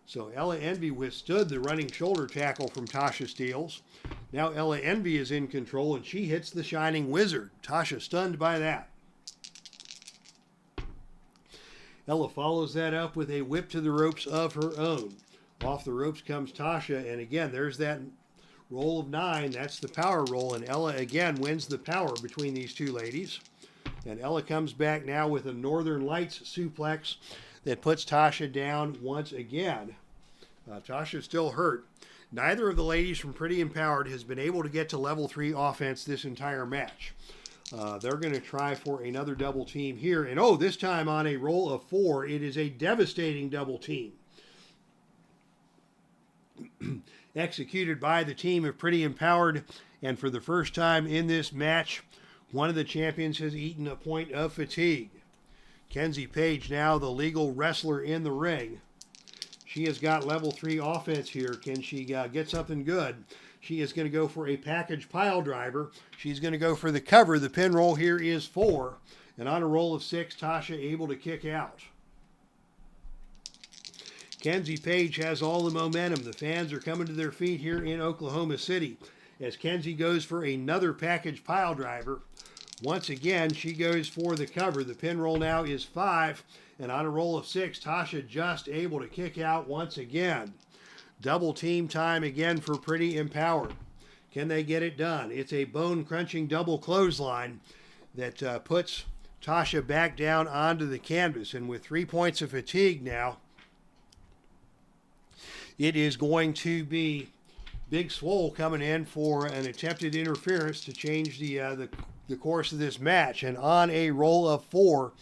So Ella Envy withstood the running shoulder tackle from TASHA STEELZ. Now Ella Envy is in control, and she hits the Shining Wizard. TASHA stunned by that. Ella follows that up with a whip to the ropes of her own. Off the ropes comes TASHA, and again, there's that roll of 9. That's the power roll, and Ella again wins the power between these two ladies. And Ella comes back now with a Northern Lights suplex that puts TASHA down once again. TASHA's still hurt. Neither of the ladies from Pretty Empowered has been able to get to level 3 offense this entire match. They're going to try for another double team here. And oh, this time on a roll of 4, it is a devastating double team. Executed by the team of Pretty Empowered. And for the first time in this match, one of the champions has eaten a point of fatigue. KENZIE PAIGE now the legal wrestler in the ring. She has got level 3 offense here. Can she get something good? She is going to go for a package pile driver. She's going to go for the cover. The pin roll here is 4. And on a roll of 6, TASHA able to kick out. KENZIE PAIGE has all the momentum. The fans are coming to their feet here in Oklahoma City as KENZIE goes for another package pile driver. Once again, she goes for the cover. The pin roll now is 5, and on a roll of 6, TASHA just able to kick out once again. Double team time again for Pretty Empowered. Can they get it done? It's a bone-crunching double clothesline that puts TASHA back down onto the canvas, and with 3 points of fatigue now, It is going to be Big Swole coming in for an attempted interference to change the course of this match. And on a roll of 4,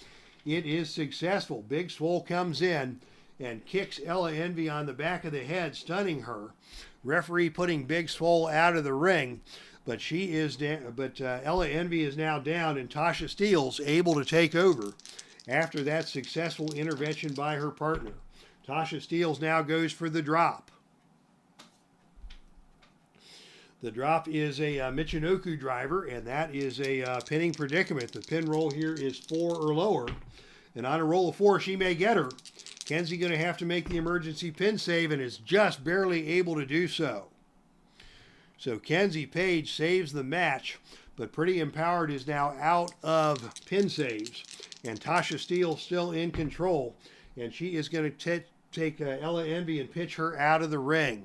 it is successful. Big Swole comes in and kicks Ella Envy on the back of the head, stunning her. Referee putting Big Swole out of the ring, but Ella Envy is now down, and TASHA STEELZ able to take over after that successful intervention by her partner. TASHA STEELZ now goes for the drop. The drop is a Michinoku driver, and that is a pinning predicament. The pin roll here is 4 or lower, and on a roll of 4, she may get her. KENZIE going to have to make the emergency pin save, and is just barely able to do so. So KENZIE PAIGE saves the match, but Pretty Empowered is now out of pin saves, and TASHA STEELZ still in control, and she is going to take Ella Envy and pitch her out of the ring.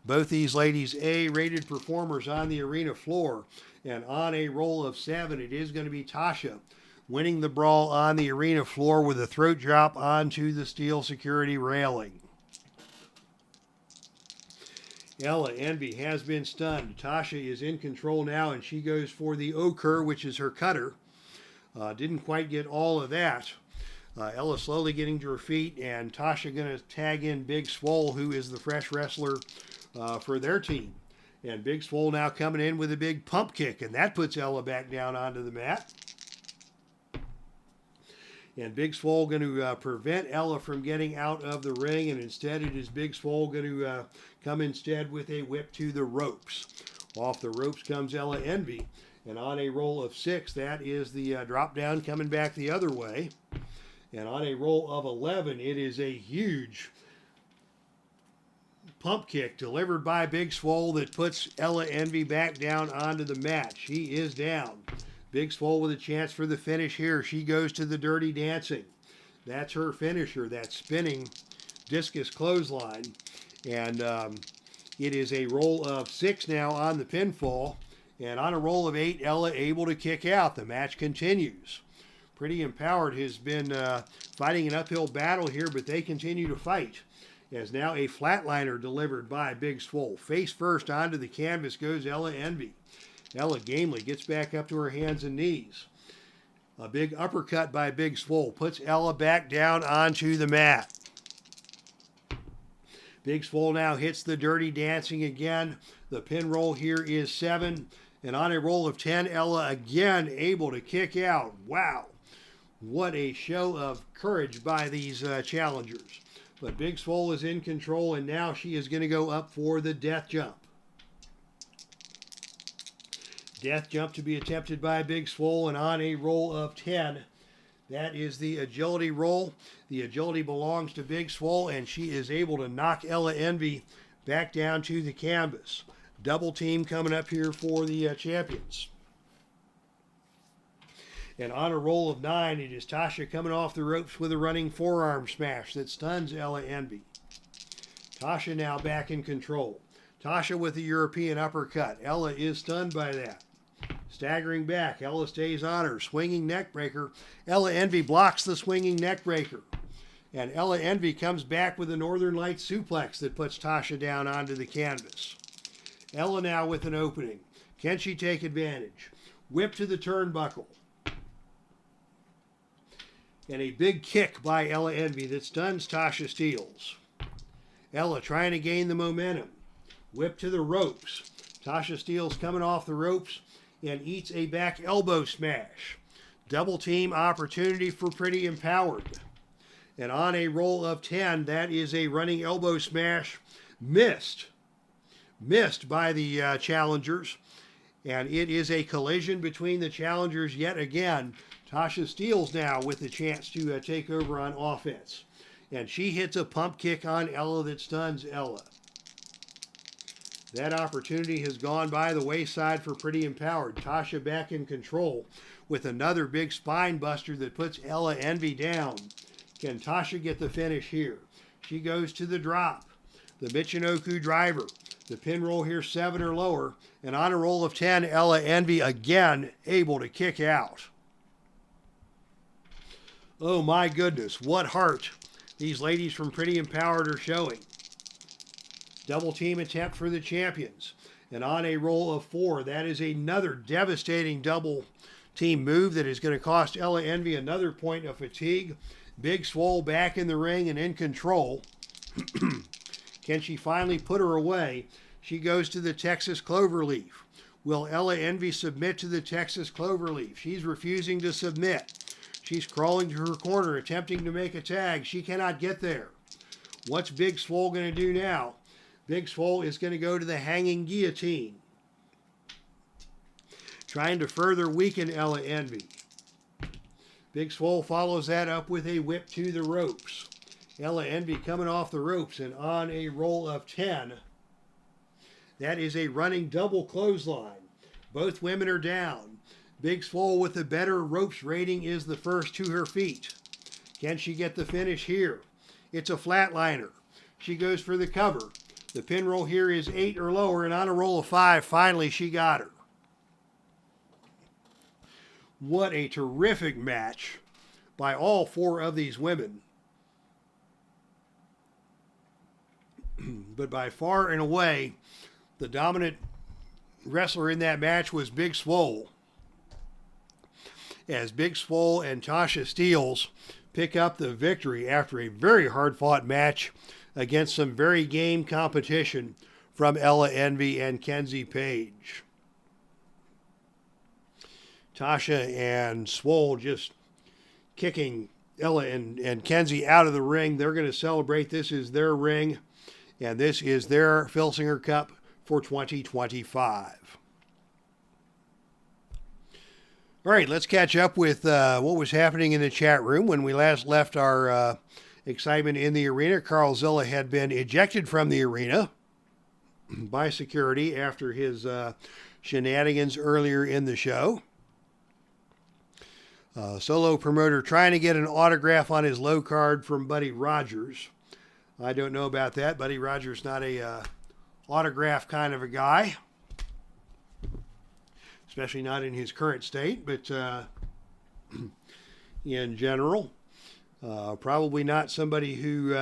Both these ladies A-rated performers on the arena floor, and on a roll of 7, it is going to be TASHA winning the brawl on the arena floor with a throat drop onto the steel security railing. Ella Envy has been stunned. TASHA is in control now, and she goes for the Okur, which is her cutter. Didn't quite get all of that. Ella slowly getting to her feet, and TASHA going to tag in Big Swole, who is the fresh wrestler for their team. And Big Swole now coming in with a big pump kick, and that puts Ella back down onto the mat. And Big Swole going to prevent Ella from getting out of the ring, and instead it is Big Swole going to come instead with a whip to the ropes. Off the ropes comes Ella Envy, and on a roll of 6, that is the drop down coming back the other way. And on a roll of 11, it is a huge pump kick delivered by Big Swole that puts Ella Envy back down onto the mat. She is down. Big Swole with a chance for the finish here. She goes to the Dirty Dancing. That's her finisher, that spinning discus clothesline. And it is a roll of 6 now on the pinfall. And on a roll of 8, Ella able to kick out. The match continues. Pretty Empowered has been fighting an uphill battle here, but they continue to fight. As now a flatliner delivered by Big Swole. Face first onto the canvas goes Ella Envy. Ella gamely gets back up to her hands and knees. A big uppercut by Big Swole puts Ella back down onto the mat. Big Swole now hits the Dirty Dancing again. The pin roll here is 7. And on a roll of 10, Ella again able to kick out. Wow. What a show of courage by these challengers. But Big Swole is in control, and now she is going to go up for the death jump. Death jump to be attempted by Big Swole, and on a roll of 10, that is the agility roll. The agility belongs to Big Swole, and she is able to knock Ella Envy back down to the canvas. Double team coming up here for the champions. And on a roll of 9, it is TASHA coming off the ropes with a running forearm smash that stuns Ella Envy. TASHA now back in control. TASHA with the European uppercut. Ella is stunned by that. Staggering back, Ella stays on her. Swinging neck breaker. Ella Envy blocks the swinging neck breaker. And Ella Envy comes back with a Northern Lights suplex that puts TASHA down onto the canvas. Ella now with an opening. Can she take advantage? Whip to the turnbuckle. And a big kick by Ella Envy that stuns TASHA STEELZ. Ella trying to gain the momentum. Whip to the ropes. TASHA STEELZ coming off the ropes and eats a back elbow smash. Double team opportunity for Pretty Empowered. And on a roll of 10, that is a running elbow smash. Missed by the challengers. And it is a collision between the challengers yet again. TASHA STEELZ now with the chance to take over on offense. And she hits a pump kick on Ella that stuns Ella. That opportunity has gone by the wayside for Pretty Empowered. TASHA back in control with another big spine buster that puts Ella Envy down. Can TASHA get the finish here? She goes to the drop. The Michinoku driver. The pin roll here 7 or lower. And on a roll of 10, Ella Envy again able to kick out. Oh my goodness, what heart these ladies from Pretty Empowered are showing. Double team attempt for the champions. And on a roll of 4, that is another devastating double team move that is going to cost Ella Envy another point of fatigue. Big Swole back in the ring and in control. Can she finally put her away? She goes to the Texas Cloverleaf. Will Ella Envy submit to the Texas Cloverleaf? She's refusing to submit. She's crawling to her corner, attempting to make a tag. She cannot get there. What's Big Swole going to do now? Big Swole is going to go to the hanging guillotine, trying to further weaken Ella Envy. Big Swole follows that up with a whip to the ropes. Ella Envy coming off the ropes and on a roll of 10. That is a running double clothesline. Both women are down. Big Swole with the better ropes rating is the first to her feet. Can she get the finish here? It's a flatliner. She goes for the cover. The pin roll here is 8 or lower, and on a roll of 5, finally she got her. What a terrific match by all 4 of these women. But by far and away, the dominant wrestler in that match was Big Swole, as Big Swole and TASHA STEELZ pick up the victory after a very hard-fought match against some very game competition from Ella Envy and KENZIE PAIGE. TASHA and Swole just kicking Ella and KENZIE out of the ring. They're going to celebrate. This is their ring, and this is their Filsinger Cup for 2025. All right, let's catch up with what was happening in the chat room. When we last left our excitement in the arena, Carl Zilla had been ejected from the arena by security after his shenanigans earlier in the show. Solo promoter trying to get an autograph on his low card from Buddy Rogers. I don't know about that. Buddy Rogers not a autograph kind of a guy, especially not in his current state, but in general, probably not somebody who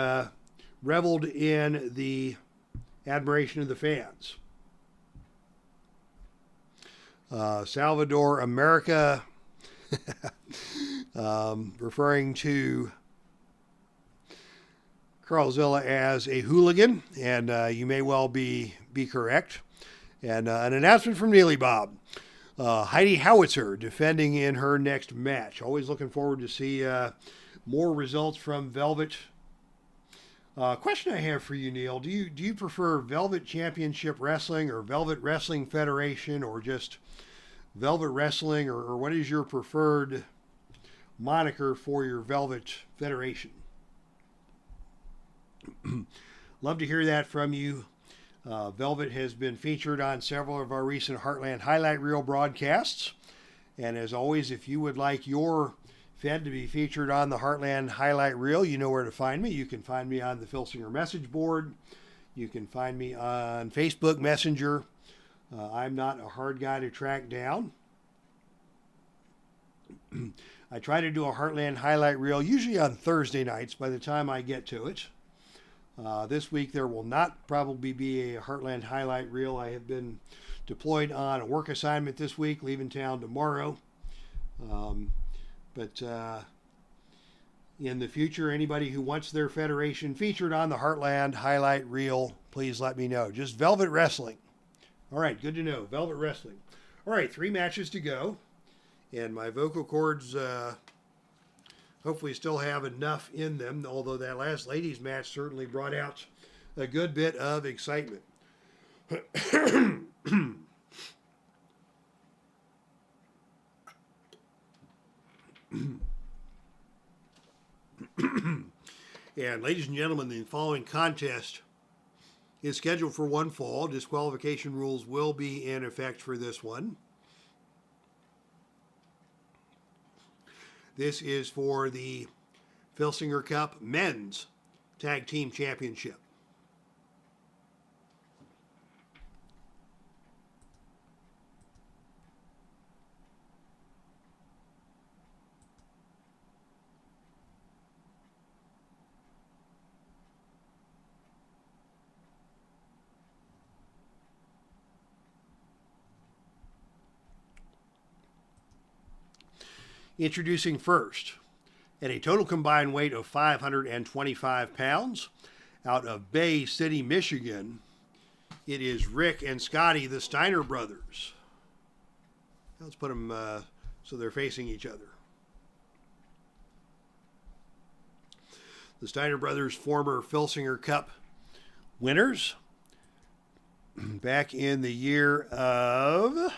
reveled in the admiration of the fans. Salvador America, referring to Carl Zilla as a hooligan, and you may well be correct. And an announcement from Neely Bob. Heidi Howitzer defending in her next match. Always looking forward to see more results from Velvet. Question I have for you, Neil. Do you prefer Velvet Championship Wrestling or Velvet Wrestling Federation or just Velvet Wrestling, or what is your preferred moniker for your Velvet Federation? Love to hear that from you. Velvet has been featured on several of our recent Heartland highlight reel broadcasts. And as always, if you would like your Fed to be featured on the Heartland highlight reel, you know where to find me. You can find me on the Filsinger message board. You can find me on Facebook Messenger. I'm not a hard guy to track down. I try to do a Heartland highlight reel, usually on Thursday nights by the time I get to it. This week there will not probably be a Heartland highlight reel. I have been deployed on a work assignment this week, leaving town tomorrow. But in the future, anybody who wants their federation featured on the Heartland highlight reel, please let me know. Just Velvet Wrestling. All right, good to know. Velvet Wrestling. All right, 3 matches to go. And my vocal cords hopefully still have enough in them, although that last ladies match certainly brought out a good bit of excitement. And ladies and gentlemen, the following contest is scheduled for one fall. Disqualification rules will be in effect for this one. This is for the Filsinger Cup Men's Tag Team Championship. Introducing first, at a total combined weight of 525 pounds, out of Bay City, Michigan, it is Rick and Scotty, the Steiner brothers. Let's put them so they're facing each other. The Steiner brothers, former Filsinger Cup winners back in the year of...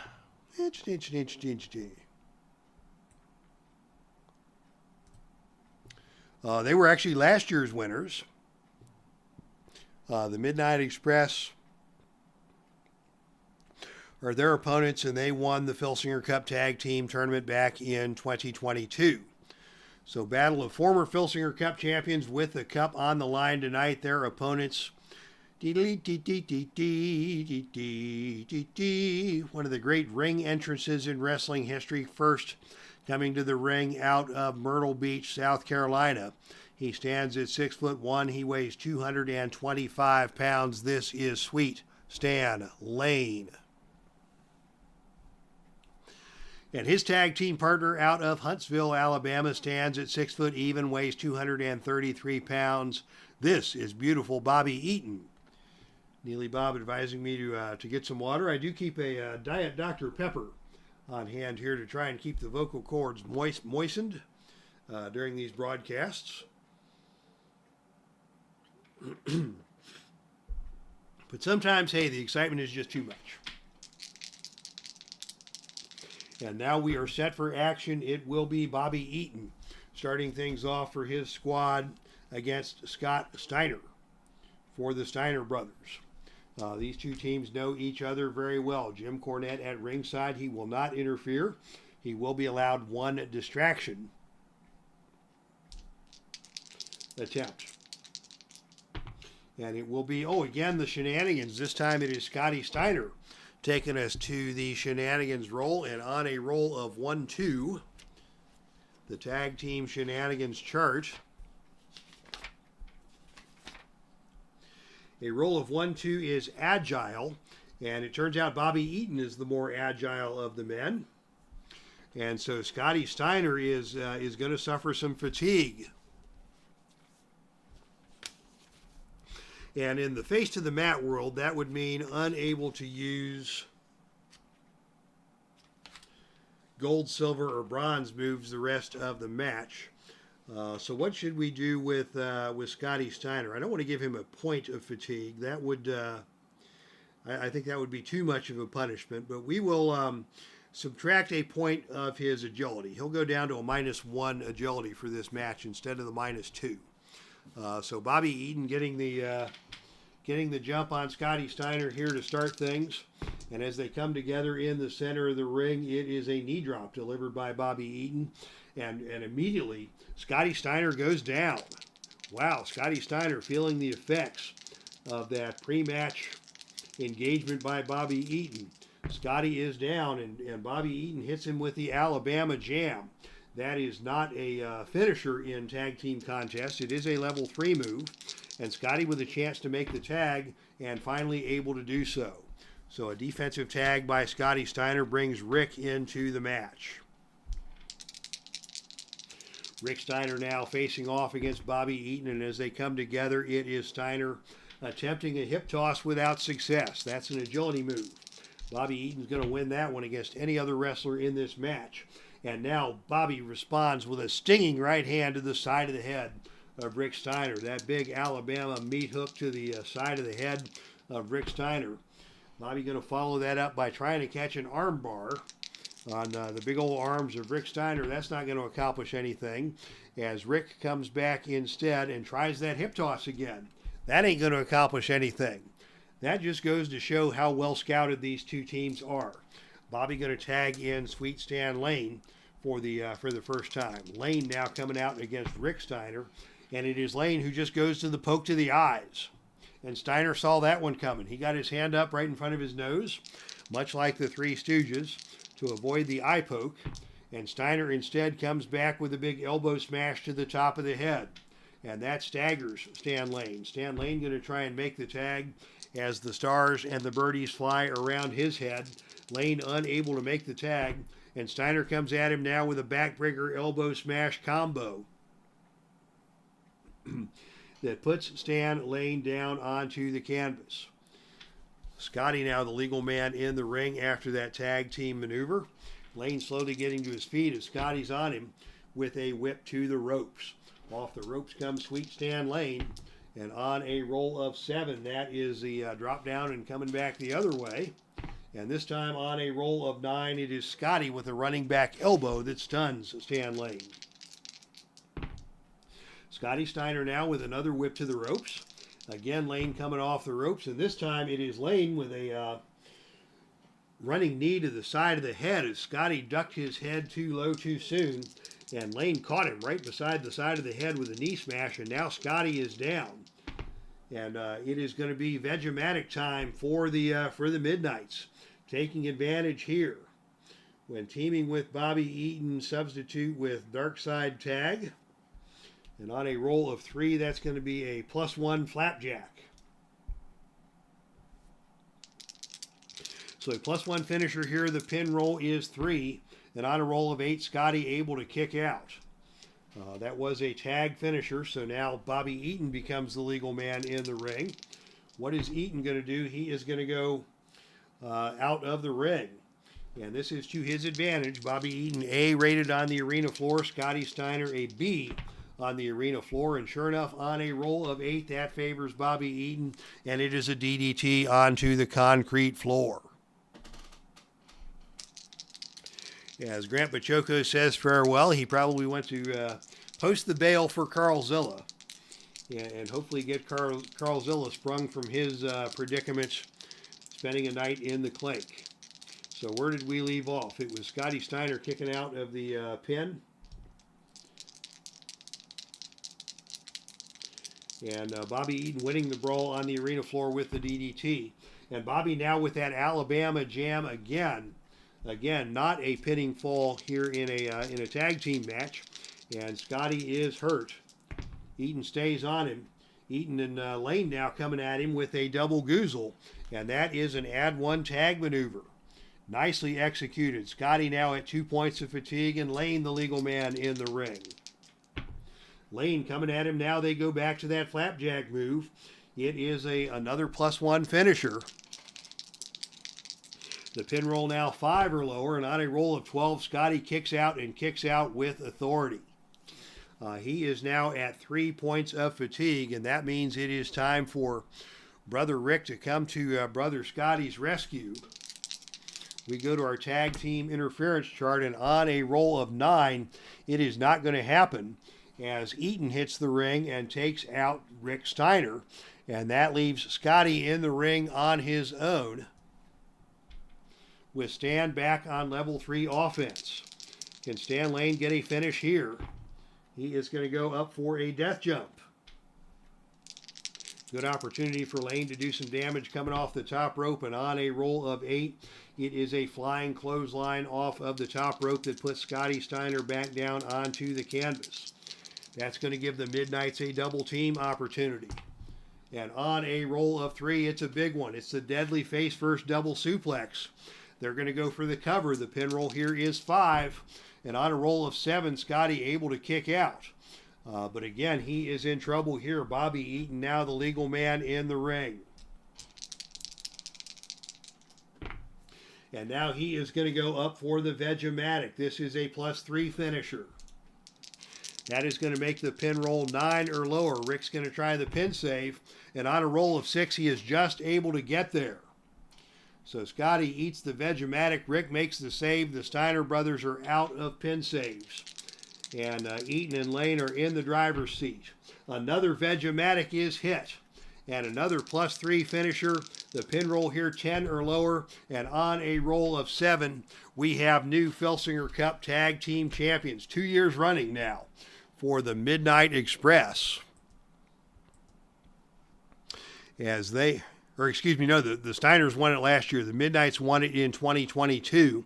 they were actually last year's winners. The Midnight Express are their opponents, and they won the Filsinger Cup Tag Team Tournament back in 2022. So battle of former Filsinger Cup champions with the cup on the line tonight. Their opponents, one of the great ring entrances in wrestling history, first coming to the ring out of Myrtle Beach, South Carolina. He stands at 6'1". He weighs 225 pounds. This is Sweet Stan Lane. And his tag team partner out of Huntsville, Alabama, stands at 6 foot even, weighs 233 pounds. This is beautiful Bobby Eaton. Neely Bob advising me to get some water. I do keep a Diet Dr. Pepper on hand here to try and keep the vocal cords moistened during these broadcasts. But sometimes, hey, the excitement is just too much. And now we are set for action. It will be Bobby Eaton starting things off for his squad against Scott Steiner for the Steiner brothers. These two teams know each other very well. Jim Cornette at ringside. He will not interfere. He will be allowed one distraction attempt. And it will be, again, the shenanigans. This time it is Scotty Steiner taking us to the shenanigans roll, and on a roll of 1-2, the tag team shenanigans chart. A roll of 1-2 is agile, and it turns out Bobby Eaton is the more agile of the men. And so Scotty Steiner is going to suffer some fatigue. And in the face to the mat world, that would mean unable to use gold, silver, or bronze moves the rest of the match. So what should we do with Scotty Steiner? I don't want to give him a point of fatigue. That would, I think that would be too much of a punishment. But we will subtract a point of his agility. He'll go down to a -1 agility for this match instead of the -2. So Bobby Eaton getting the jump on Scotty Steiner here to start things. And as they come together in the center of the ring, it is a knee drop delivered by Bobby Eaton. And immediately, Scotty Steiner goes down. Wow, Scotty Steiner feeling the effects of that pre-match engagement by Bobby Eaton. Scotty is down, and Bobby Eaton hits him with the Alabama Jam. That is not a finisher in tag team contests. It is a level 3 move. And Scotty with a chance to make the tag and finally able to do so. So a defensive tag by Scotty Steiner brings Rick into the match. Rick Steiner now facing off against Bobby Eaton, and as they come together, it is Steiner attempting a hip toss without success. That's an agility move. Bobby Eaton's going to win that one against any other wrestler in this match. And now Bobby responds with a stinging right hand to the side of the head of Rick Steiner. That big Alabama meat hook to the side of the head of Rick Steiner. Bobby going to follow that up by trying to catch an arm bar on the big old arms of Rick Steiner. That's not going to accomplish anything, as Rick comes back instead and tries that hip toss again. That ain't going to accomplish anything. That just goes to show how well scouted these two teams are. Bobby going to tag in Sweet Stan Lane for the first time. Lane now coming out against Rick Steiner, and it is Lane who just goes to the poke to the eyes. And Steiner saw that one coming. He got his hand up right in front of his nose, much like the Three Stooges, to avoid the eye poke. And Steiner instead comes back with a big elbow smash to the top of the head. And that staggers Stan Lane. Stan Lane going to try and make the tag as the stars and the birdies fly around his head. Lane unable to make the tag, And Steiner comes at him now with a backbreaker elbow smash combo that puts Stan Lane down onto the canvas. Scotty now the legal man in the ring after that tag team maneuver. Lane slowly getting to his feet as Scotty's on him with a whip to the ropes. Off the ropes comes Sweet Stan Lane, and on a roll of 7, that is the drop down and coming back the other way. And this time on a roll of 9, it is Scotty with a running back elbow that stuns Stan Lane. Scotty Steiner now with another whip to the ropes. Again, Lane coming off the ropes, and this time it is Lane with a running knee to the side of the head as Scotty ducked his head too low too soon, and Lane caught him right beside the side of the head with a knee smash, and now Scotty is down. And it is going to be Vegematic time for the Midnights, taking advantage here when teaming with Bobby Eaton, substitute with Darkside Tag. And on a roll of 3, that's going to be a +1 flapjack. So a +1 finisher here. The pin roll is 3. And on a roll of 8, Scotty able to kick out. That was a tag finisher. So now Bobby Eaton becomes the legal man in the ring. What is Eaton going to do? He is going to go out of the ring. And this is to his advantage. Bobby Eaton A rated on the arena floor. Scotty Steiner a B on the arena floor, and sure enough, on a roll of 8, that favors Bobby Eaton, and it is a DDT onto the concrete floor. As Grant Bachoco says farewell, he probably went to post the bail for Carlzilla, and hopefully get Carlzilla sprung from his predicament, spending a night in the clink. So where did we leave off? It was Scotty Steiner kicking out of the pin. And Bobby Eaton winning the brawl on the arena floor with the DDT. And Bobby now with that Alabama jam again. Again, not a pinning fall here in a tag team match. And Scotty is hurt. Eaton stays on him. Eaton and Lane now coming at him with a double goozle. And that is an add-1 tag maneuver. Nicely executed. Scotty now at 2 points of fatigue, and Lane the legal man in the ring. Lane coming at him now. They go back to that flapjack move. It is another +1 finisher. The pin roll now 5 or lower, and on a roll of 12, Scotty kicks out and kicks out with authority. He is now at 3 points of fatigue, and that means it is time for Brother Rick to come to Brother Scotty's rescue. We go to our tag team interference chart, and on a roll of 9, it is not going to happen, as Eaton hits the ring and takes out Rick Steiner. And that leaves Scotty in the ring on his own, with Stan back on level 3 offense. Can Stan Lane get a finish here? He is going to go up for a death jump. Good opportunity for Lane to do some damage coming off the top rope, and on a roll of 8, it is a flying clothesline off of the top rope that puts Scotty Steiner back down onto the canvas. That's going to give the Midnights a double team opportunity. And on a roll of 3, it's a big one. It's the deadly face first double suplex. They're going to go for the cover. The pin roll here is 5. And on a roll of 7, Scotty able to kick out. But again, he is in trouble here. Bobby Eaton now the legal man in the ring. And now he is going to go up for the Vegematic. This is a +3 finisher. That is going to make the pin roll 9 or lower. Rick's going to try the pin save. And on a roll of 6, he is just able to get there. So Scotty eats the Vegematic. Rick makes the save. The Steiner brothers are out of pin saves. And Eaton and Lane are in the driver's seat. Another Vegematic is hit. And another +3 finisher. The pin roll here 10 or lower. And on a roll of 7, we have new Filsinger Cup Tag Team Champions. 2 years running now for the Midnight Express. As they, or excuse me, no, the Steiners won it last year. The Midnights won it in 2022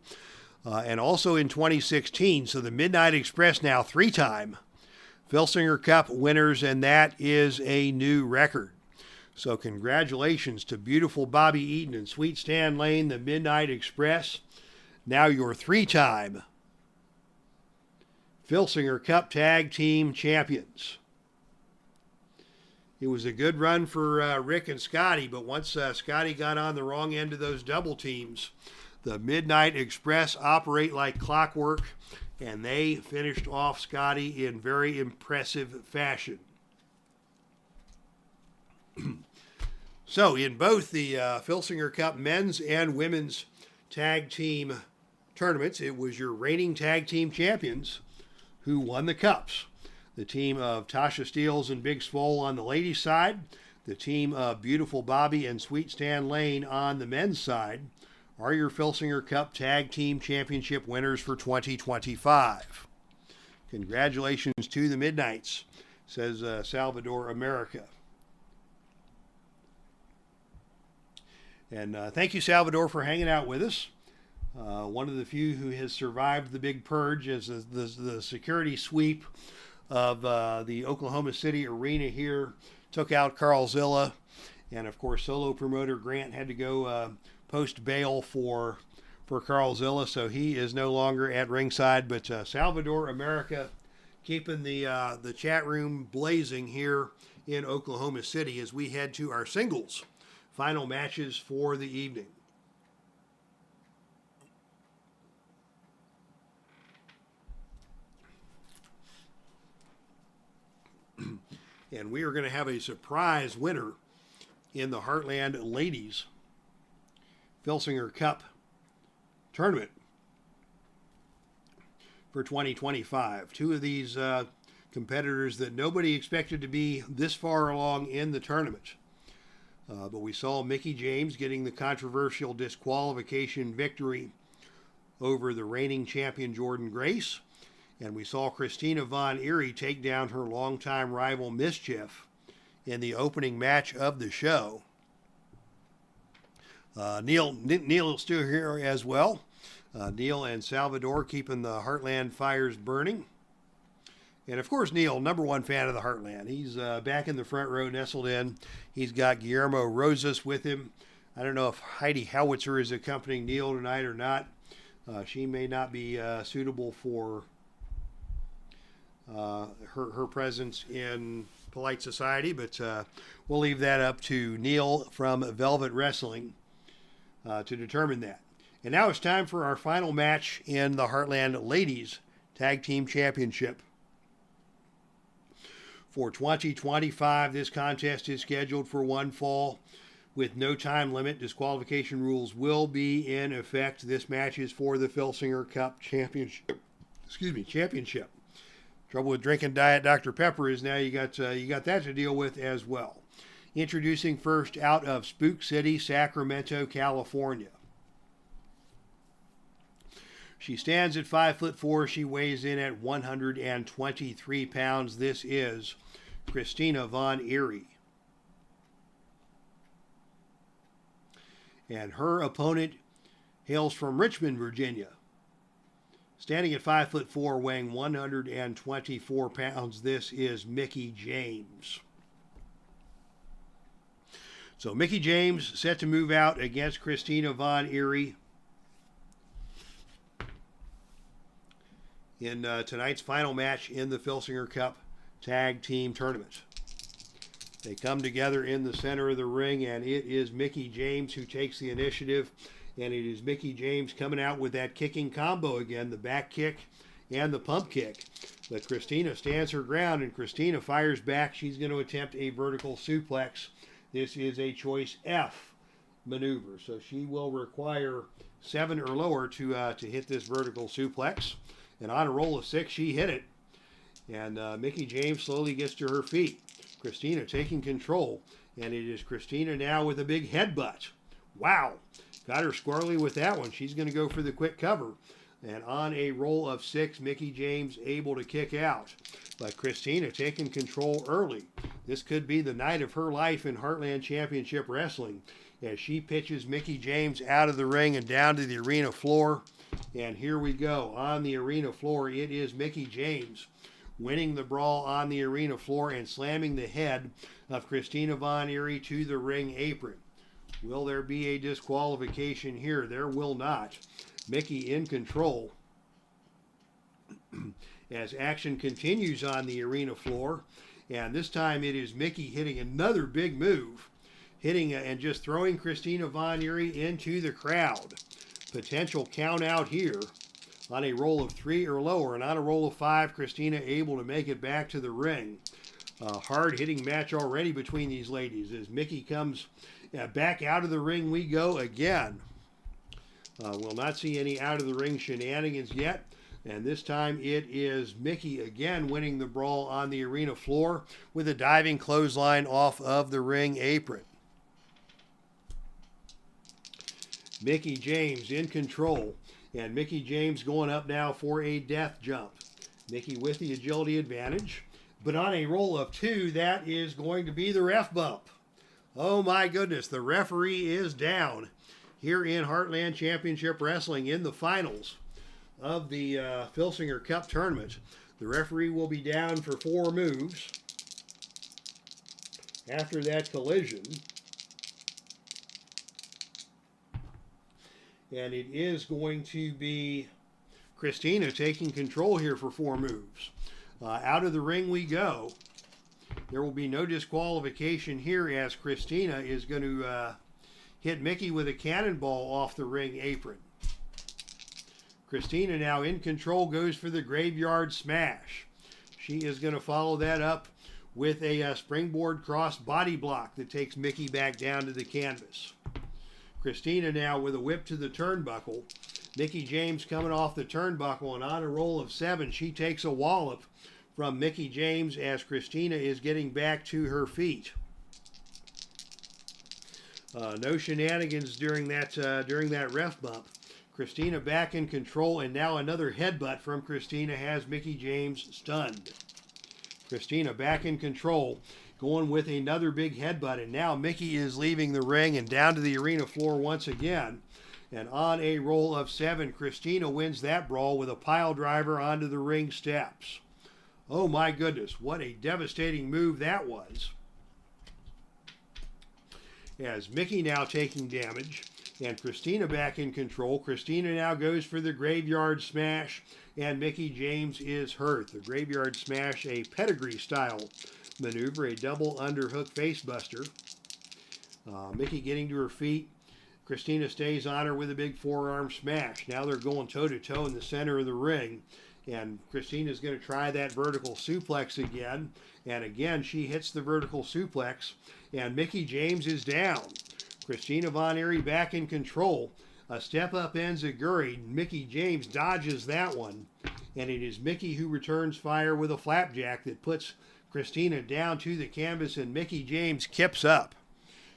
and also in 2016. So the Midnight Express now 3-time Filsinger Cup winners, and that is a new record. So congratulations to beautiful Bobby Eaton and Sweet Stan Lane, the Midnight Express. Now your three-time Filsinger Cup Tag Team Champions. It was a good run for Rick and Scotty, but once Scotty got on the wrong end of those double teams, the Midnight Express operate like clockwork, and they finished off Scotty in very impressive fashion. So in both the Filsinger Cup men's and women's tag team tournaments, it was your reigning tag team champions who won the cups. The team of TASHA, STEELZ, and Big SWOLE on the ladies' side, the team of Beautiful Bobby and Sweet Stan Lane on the men's side are your Filsinger Cup Tag Team Championship winners for 2025. Congratulations to the Midnights, says Salvador America. And thank you, Salvador, for hanging out with us. One of the few who has survived the big purge as the security sweep of the Oklahoma City arena here took out Carlzilla. And, of course, solo promoter Grant had to go post bail for Carlzilla, so he is no longer at ringside. But Salvador America keeping the chat room blazing here in Oklahoma City as we head to our singles final matches for the evening. And we are going to have a surprise winner in the Heartland Ladies Filsinger Cup Tournament for 2025. Two of these competitors that nobody expected to be this far along in the tournament. But we saw Mickie James getting the controversial disqualification victory over the reigning champion Jordynne Grace. And we saw CHRISTINA von EERIE take down her longtime rival MSCHIF in the opening match of the show. Neil is still here as well. Neil and Salvador keeping the Heartland fires burning. And of course, Neil, number one fan of the Heartland. He's back in the front row, nestled in. He's got Guillermo Rosas with him. I don't know if Heidi Howitzer is accompanying Neil tonight or not. She may not be suitable for her presence in polite society, but we'll leave that up to Neil from Velvet Wrestling to determine that. And now it's time for our final match in the Heartland Ladies Tag Team Championship. For 2025, this contest is scheduled for one fall with no time limit. Disqualification rules will be in effect. This match is for the Filsinger Cup Championship. Championship. Trouble with drinking Diet Dr. Pepper is now you got that to deal with as well. Introducing first out of Spook City, Sacramento, California. She stands at 5'4". She weighs in at 123 pounds. This is CHRISTINA von EERIE. And her opponent hails from Richmond, Virginia. Standing at 5'4", weighing 124 pounds, this is Mickie James. So Mickie James set to move out against CHRISTINA von EERIE in tonight's final match in the Filsinger Cup Tag Team Tournament. They come together in the center of the ring, and it is Mickie James who takes the initiative. And it is Mickie James coming out with that kicking combo again, the back kick and the pump kick. But CHRISTINA stands her ground, and CHRISTINA fires back. She's going to attempt a vertical suplex. This is a choice F maneuver, so she will require 7 or lower to hit this vertical suplex. And on a roll of 6, she hit it. And Mickie James slowly gets to her feet. CHRISTINA taking control, and it is CHRISTINA now with a big headbutt. Wow. Got her squarely with that one. She's going to go for the quick cover. And on a roll of 6, Mickie James able to kick out. But CHRISTINA taking control early. This could be the night of her life in Heartland Championship Wrestling as she pitches Mickie James out of the ring and down to the arena floor. And here we go. On the arena floor, it is Mickie James winning the brawl on the arena floor and slamming the head of CHRISTINA von EERIE to the ring apron. Will there be a disqualification here? There will not. Mickie in control. As action continues on the arena floor, and this time it is Mickie hitting another big move, hitting and just throwing Christina Von Eerie into the crowd. Potential count out here on a roll of 3 or lower, and on a roll of 5, Christina able to make it back to the ring. Hard hitting match already between these ladies. As Mickie comes back out of the ring we go again. We'll not see any out of the ring shenanigans yet. And this time it is Mickie again winning the brawl on the arena floor with a diving clothesline off of the ring apron. Mickie James in control. And Mickie James going up now for a death jump. Mickie with the agility advantage. But on a roll of 2, that is going to be the ref bump. Oh my goodness, the referee is down here in Heartland Championship Wrestling in the finals of the Filsinger Cup Tournament. The referee will be down for 4 moves after that collision. And it is going to be Christina taking control here for 4 moves. Out of the ring we go. There will be no disqualification here as Christina is going to hit Mickie with a cannonball off the ring apron. Christina now in control goes for the graveyard smash. She is going to follow that up with a springboard cross body block that takes Mickie back down to the canvas. Christina now with a whip to the turnbuckle. Mickie James coming off the turnbuckle, and on a roll of 7, she takes a wallop from Mickie James as Christina is getting back to her feet. No shenanigans during that ref bump. Christina back in control, and now another headbutt from Christina has Mickie James stunned. Christina back in control, going with another big headbutt, and now Mickie is leaving the ring and down to the arena floor once again. And on a roll of 7, Christina wins that brawl with a pile driver onto the ring steps. Oh my goodness, what a devastating move that was. As Mickie now taking damage, and Christina back in control. Christina now goes for the graveyard smash, and Mickie James is hurt. The graveyard smash, a pedigree style maneuver, a double underhook facebuster. Mickie getting to her feet. Christina stays on her with a big forearm smash. Now they're going toe-to-toe in the center of the ring. And Christina's going to try that vertical suplex again. And again, she hits the vertical suplex. And Mickie James is down. Christina Von Eerie back in control. A step-up enziguri. Mickie James dodges that one. And it is Mickie who returns fire with a flapjack that puts Christina down to the canvas, and Mickie James kips up.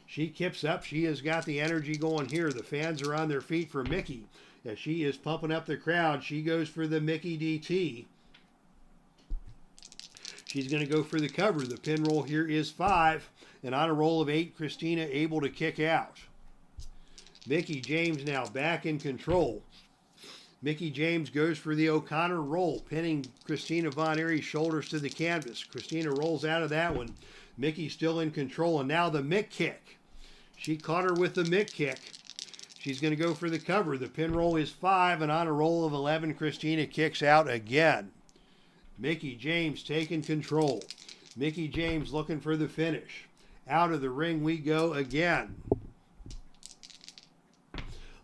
She kips up. She has got the energy going here. The fans are on their feet for Mickie. As she is pumping up the crowd, she goes for the Mickie DT. She's going to go for the cover. The pin roll here is 5. And on a roll of 8, Christina able to kick out. Mickie James now back in control. Mickie James goes for the O'Connor roll, pinning Christina Von Eerie's shoulders to the canvas. Christina rolls out of that one. Mickie still in control, and now the Mick kick. She caught her with the Mick kick. She's going to go for the cover. The pin roll is 5, and on a roll of 11, Christina kicks out again. Mickie James taking control. Mickie James looking for the finish. Out of the ring we go again.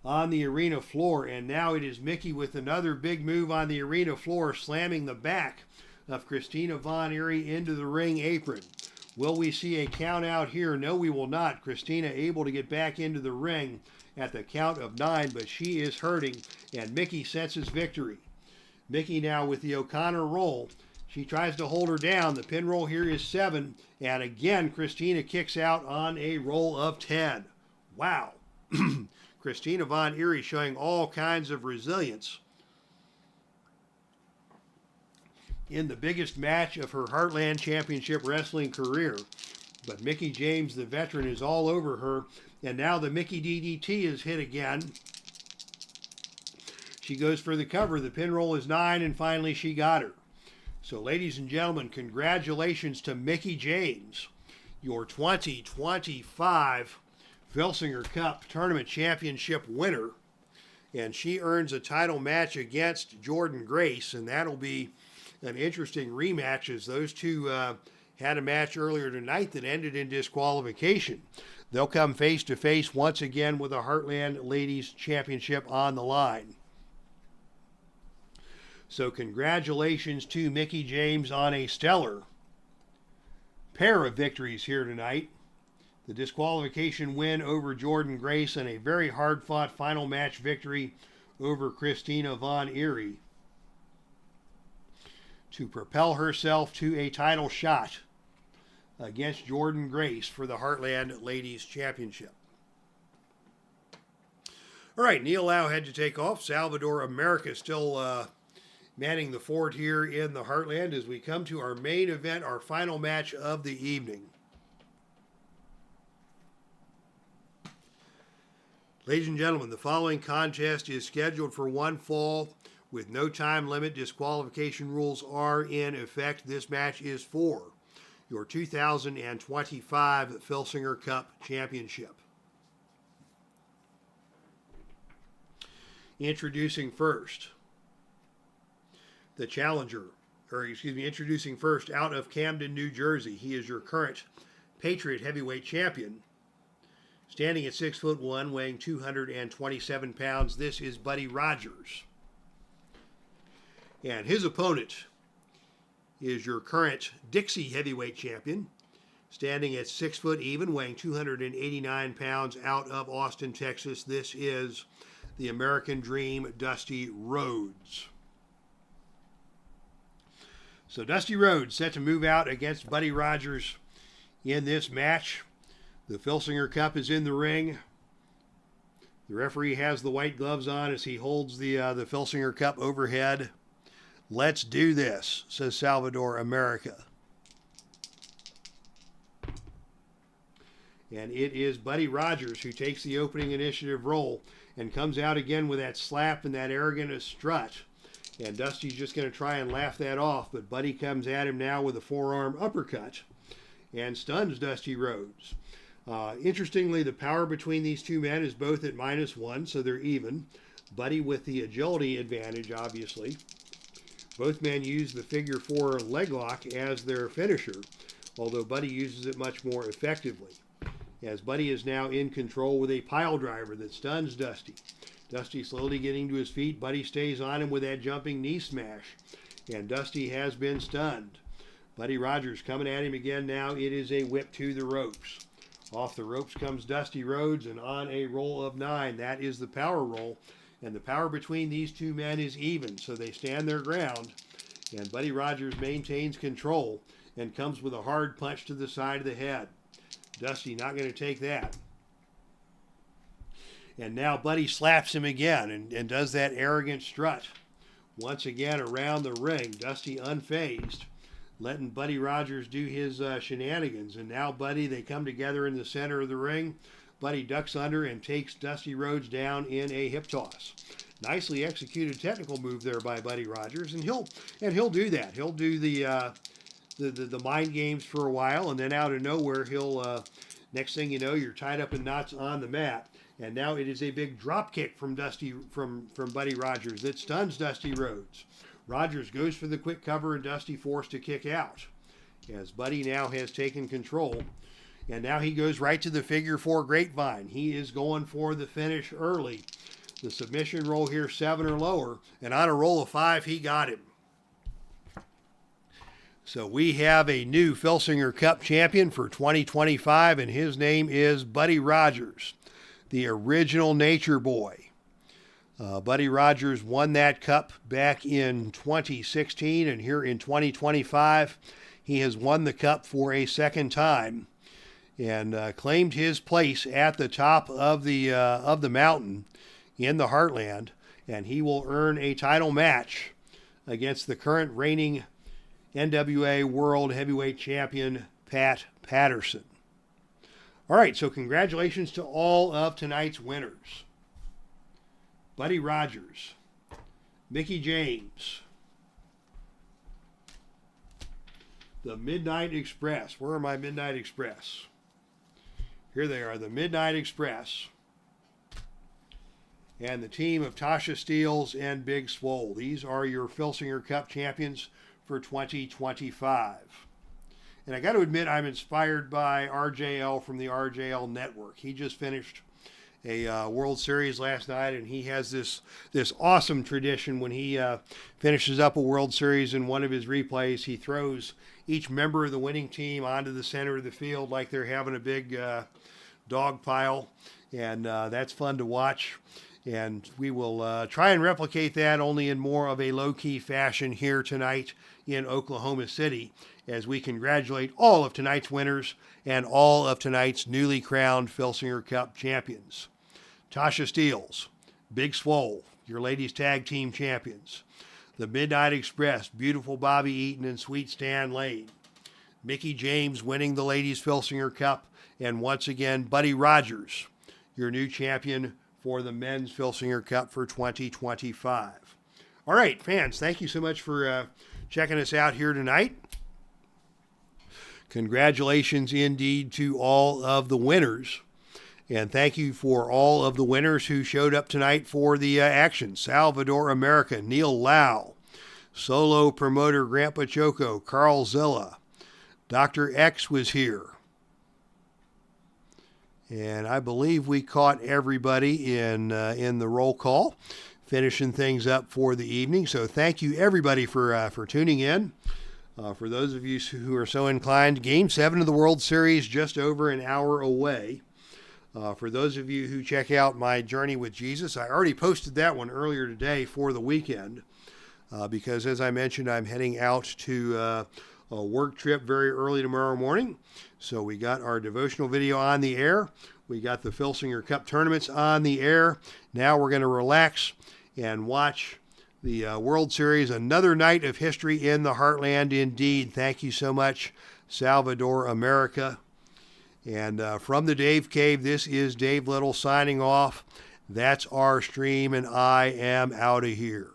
On the arena floor, and now it is Mickie with another big move on the arena floor, slamming the back of Christina Von Eerie into the ring apron. Will we see a count out here? No, we will not. Christina able to get back into the ring at the count of 9, but she is hurting, and Mickie senses victory. Mickie now with the O'Connor roll. She tries to hold her down. The pin roll here is 7, and again, Christina kicks out on a roll of 10. Wow. Christina Von Eerie showing all kinds of resilience in the biggest match of her Heartland Championship Wrestling career. But Mickie James, the veteran, is all over her. And now the Mickie DDT is hit again. She goes for the cover. The pin roll is 9, and finally she got her. So, ladies and gentlemen, congratulations to Mickie James, your 2025 Filsinger Cup Tournament Championship winner. and she earns a title match against Jordynne Grace, and that'll be an interesting rematch, as those two had a match earlier tonight that ended in disqualification. They'll come face to face once again with a Heartland Ladies Championship on the line. So congratulations to Mickie James on a stellar pair of victories here tonight. The disqualification win over Jordynne Grace and a very hard-fought final match victory over Christina von EERIE to propel herself to a title shot against Jordynne Grace for the Heartland Ladies Championship. All right, Neil Lau had to take off. Salvador America still manning the fort here in the Heartland as we come to our main event, our final match of the evening. Ladies and gentlemen, the following contest is scheduled for one fall with no time limit. Disqualification rules are in effect. This match is for your 2025 Filsinger Cup Championship. Introducing first, the challenger, introducing first out of Camden, New Jersey. He is your current Patriot Heavyweight Champion. Standing at 6'1", weighing 227 pounds, this is Buddy Rogers. And his opponent is your current Dixie Heavyweight Champion. Standing at 6 foot even, weighing 289 pounds, out of Austin, Texas, this is the American Dream, Dusty Rhodes. So Dusty Rhodes set to move out against Buddy Rogers in this match. The Filsinger Cup is in the ring. The referee has the white gloves on as he holds the Filsinger Cup overhead. Let's do this, says Salvador America. And it is Buddy Rogers who takes the opening initiative role and comes out again with that slap and that arrogant strut. And Dusty's just going to try and laugh that off, but Buddy comes at him now with a forearm uppercut and stuns Dusty Rhodes. Interestingly, the power between these two men is both at -1, so they're even. Buddy with the agility advantage, obviously. Both men use the figure 4 leg lock as their finisher, although Buddy uses it much more effectively. As Buddy is now in control with a pile driver that stuns Dusty. Dusty slowly getting to his feet. Buddy stays on him with that jumping knee smash, and Dusty has been stunned. Buddy Rogers coming at him again now. It is a whip to the ropes. Off the ropes comes Dusty Rhodes, and on a roll of 9. That is the power roll, and the power between these two men is even, so they stand their ground, and Buddy Rogers maintains control and comes with a hard punch to the side of the head. Dusty not going to take that. And now Buddy slaps him again and does that arrogant strut. Once again around the ring, Dusty unfazed, letting Buddy Rogers do his shenanigans. And now Buddy, they come together in the center of the ring. Buddy ducks under and takes Dusty Rhodes down in a hip toss. Nicely executed technical move there by Buddy Rogers, and he'll do that. He'll do the mind games for a while, and then out of nowhere he'll next thing you know, you're tied up in knots on the mat. And now it is a big drop kick from Buddy Rogers that stuns Dusty Rhodes. Rogers goes for the quick cover, and Dusty forced to kick out, as Buddy now has taken control. And now he goes right to the figure 4 grapevine. He is going for the finish early. The submission roll here, 7 or lower, and on a roll of 5, he got him. So we have a new Filsinger Cup champion for 2025, and his name is Buddy Rogers, the original Nature Boy. Buddy Rogers won that cup back in 2016, and here in 2025, he has won the cup for a second time and claimed his place at the top of the mountain in the Heartland, and he will earn a title match against the current reigning NWA World Heavyweight Champion, Pat Patterson. All right, so congratulations to all of tonight's winners. Buddy Rogers, Mickie James, the Midnight Express. Where are my Midnight Express? Here they are, the Midnight Express. and the team of TASHA, STEELZ, and Big SWOLE. These are your Filsinger Cup champions for 2025. And I got to admit, I'm inspired by RJL from the RJL Network. He just finished a World Series last night, and he has this awesome tradition. When he finishes up a World Series in one of his replays, he throws each member of the winning team onto the center of the field like they're having a big dog pile, and that's fun to watch. And we will try and replicate that, only in more of a low-key fashion here tonight in Oklahoma City, as we congratulate all of tonight's winners and all of tonight's newly crowned Filsinger Cup champions. TASHA, STEELZ, Big SWOLE, your ladies tag team champions. The Midnight Express, beautiful Bobby Eaton and sweet Stan Lane. Mickie James winning the ladies Filsinger Cup, and once again Buddy Rogers, your new champion for the men's Filsinger Cup for 2025. All right, fans, thank you so much for checking us out here tonight. Congratulations indeed to all of the winners. And thank you for all of the winners who showed up tonight for the action. Salvador America, Neil Lau, Solo Promoter Grandpa Choco, Carl Zilla, Dr. X was here. And I believe we caught everybody in the roll call, finishing things up for the evening. So thank you everybody for tuning in. For those of you who are so inclined, Game 7 of the World Series just over an hour away. For those of you who check out my Journey with Jesus, I already posted that one earlier today for the weekend because, as I mentioned, I'm heading out to a work trip very early tomorrow morning. So we got our devotional video on the air. We got the Filsinger Cup Tournaments on the air. Now we're going to relax and watch the World Series. Another night of history in the Heartland indeed. Thank you so much, Salvador America. And from the Dave Cave, this is Dave Little signing off. That's our stream, and I am out of here.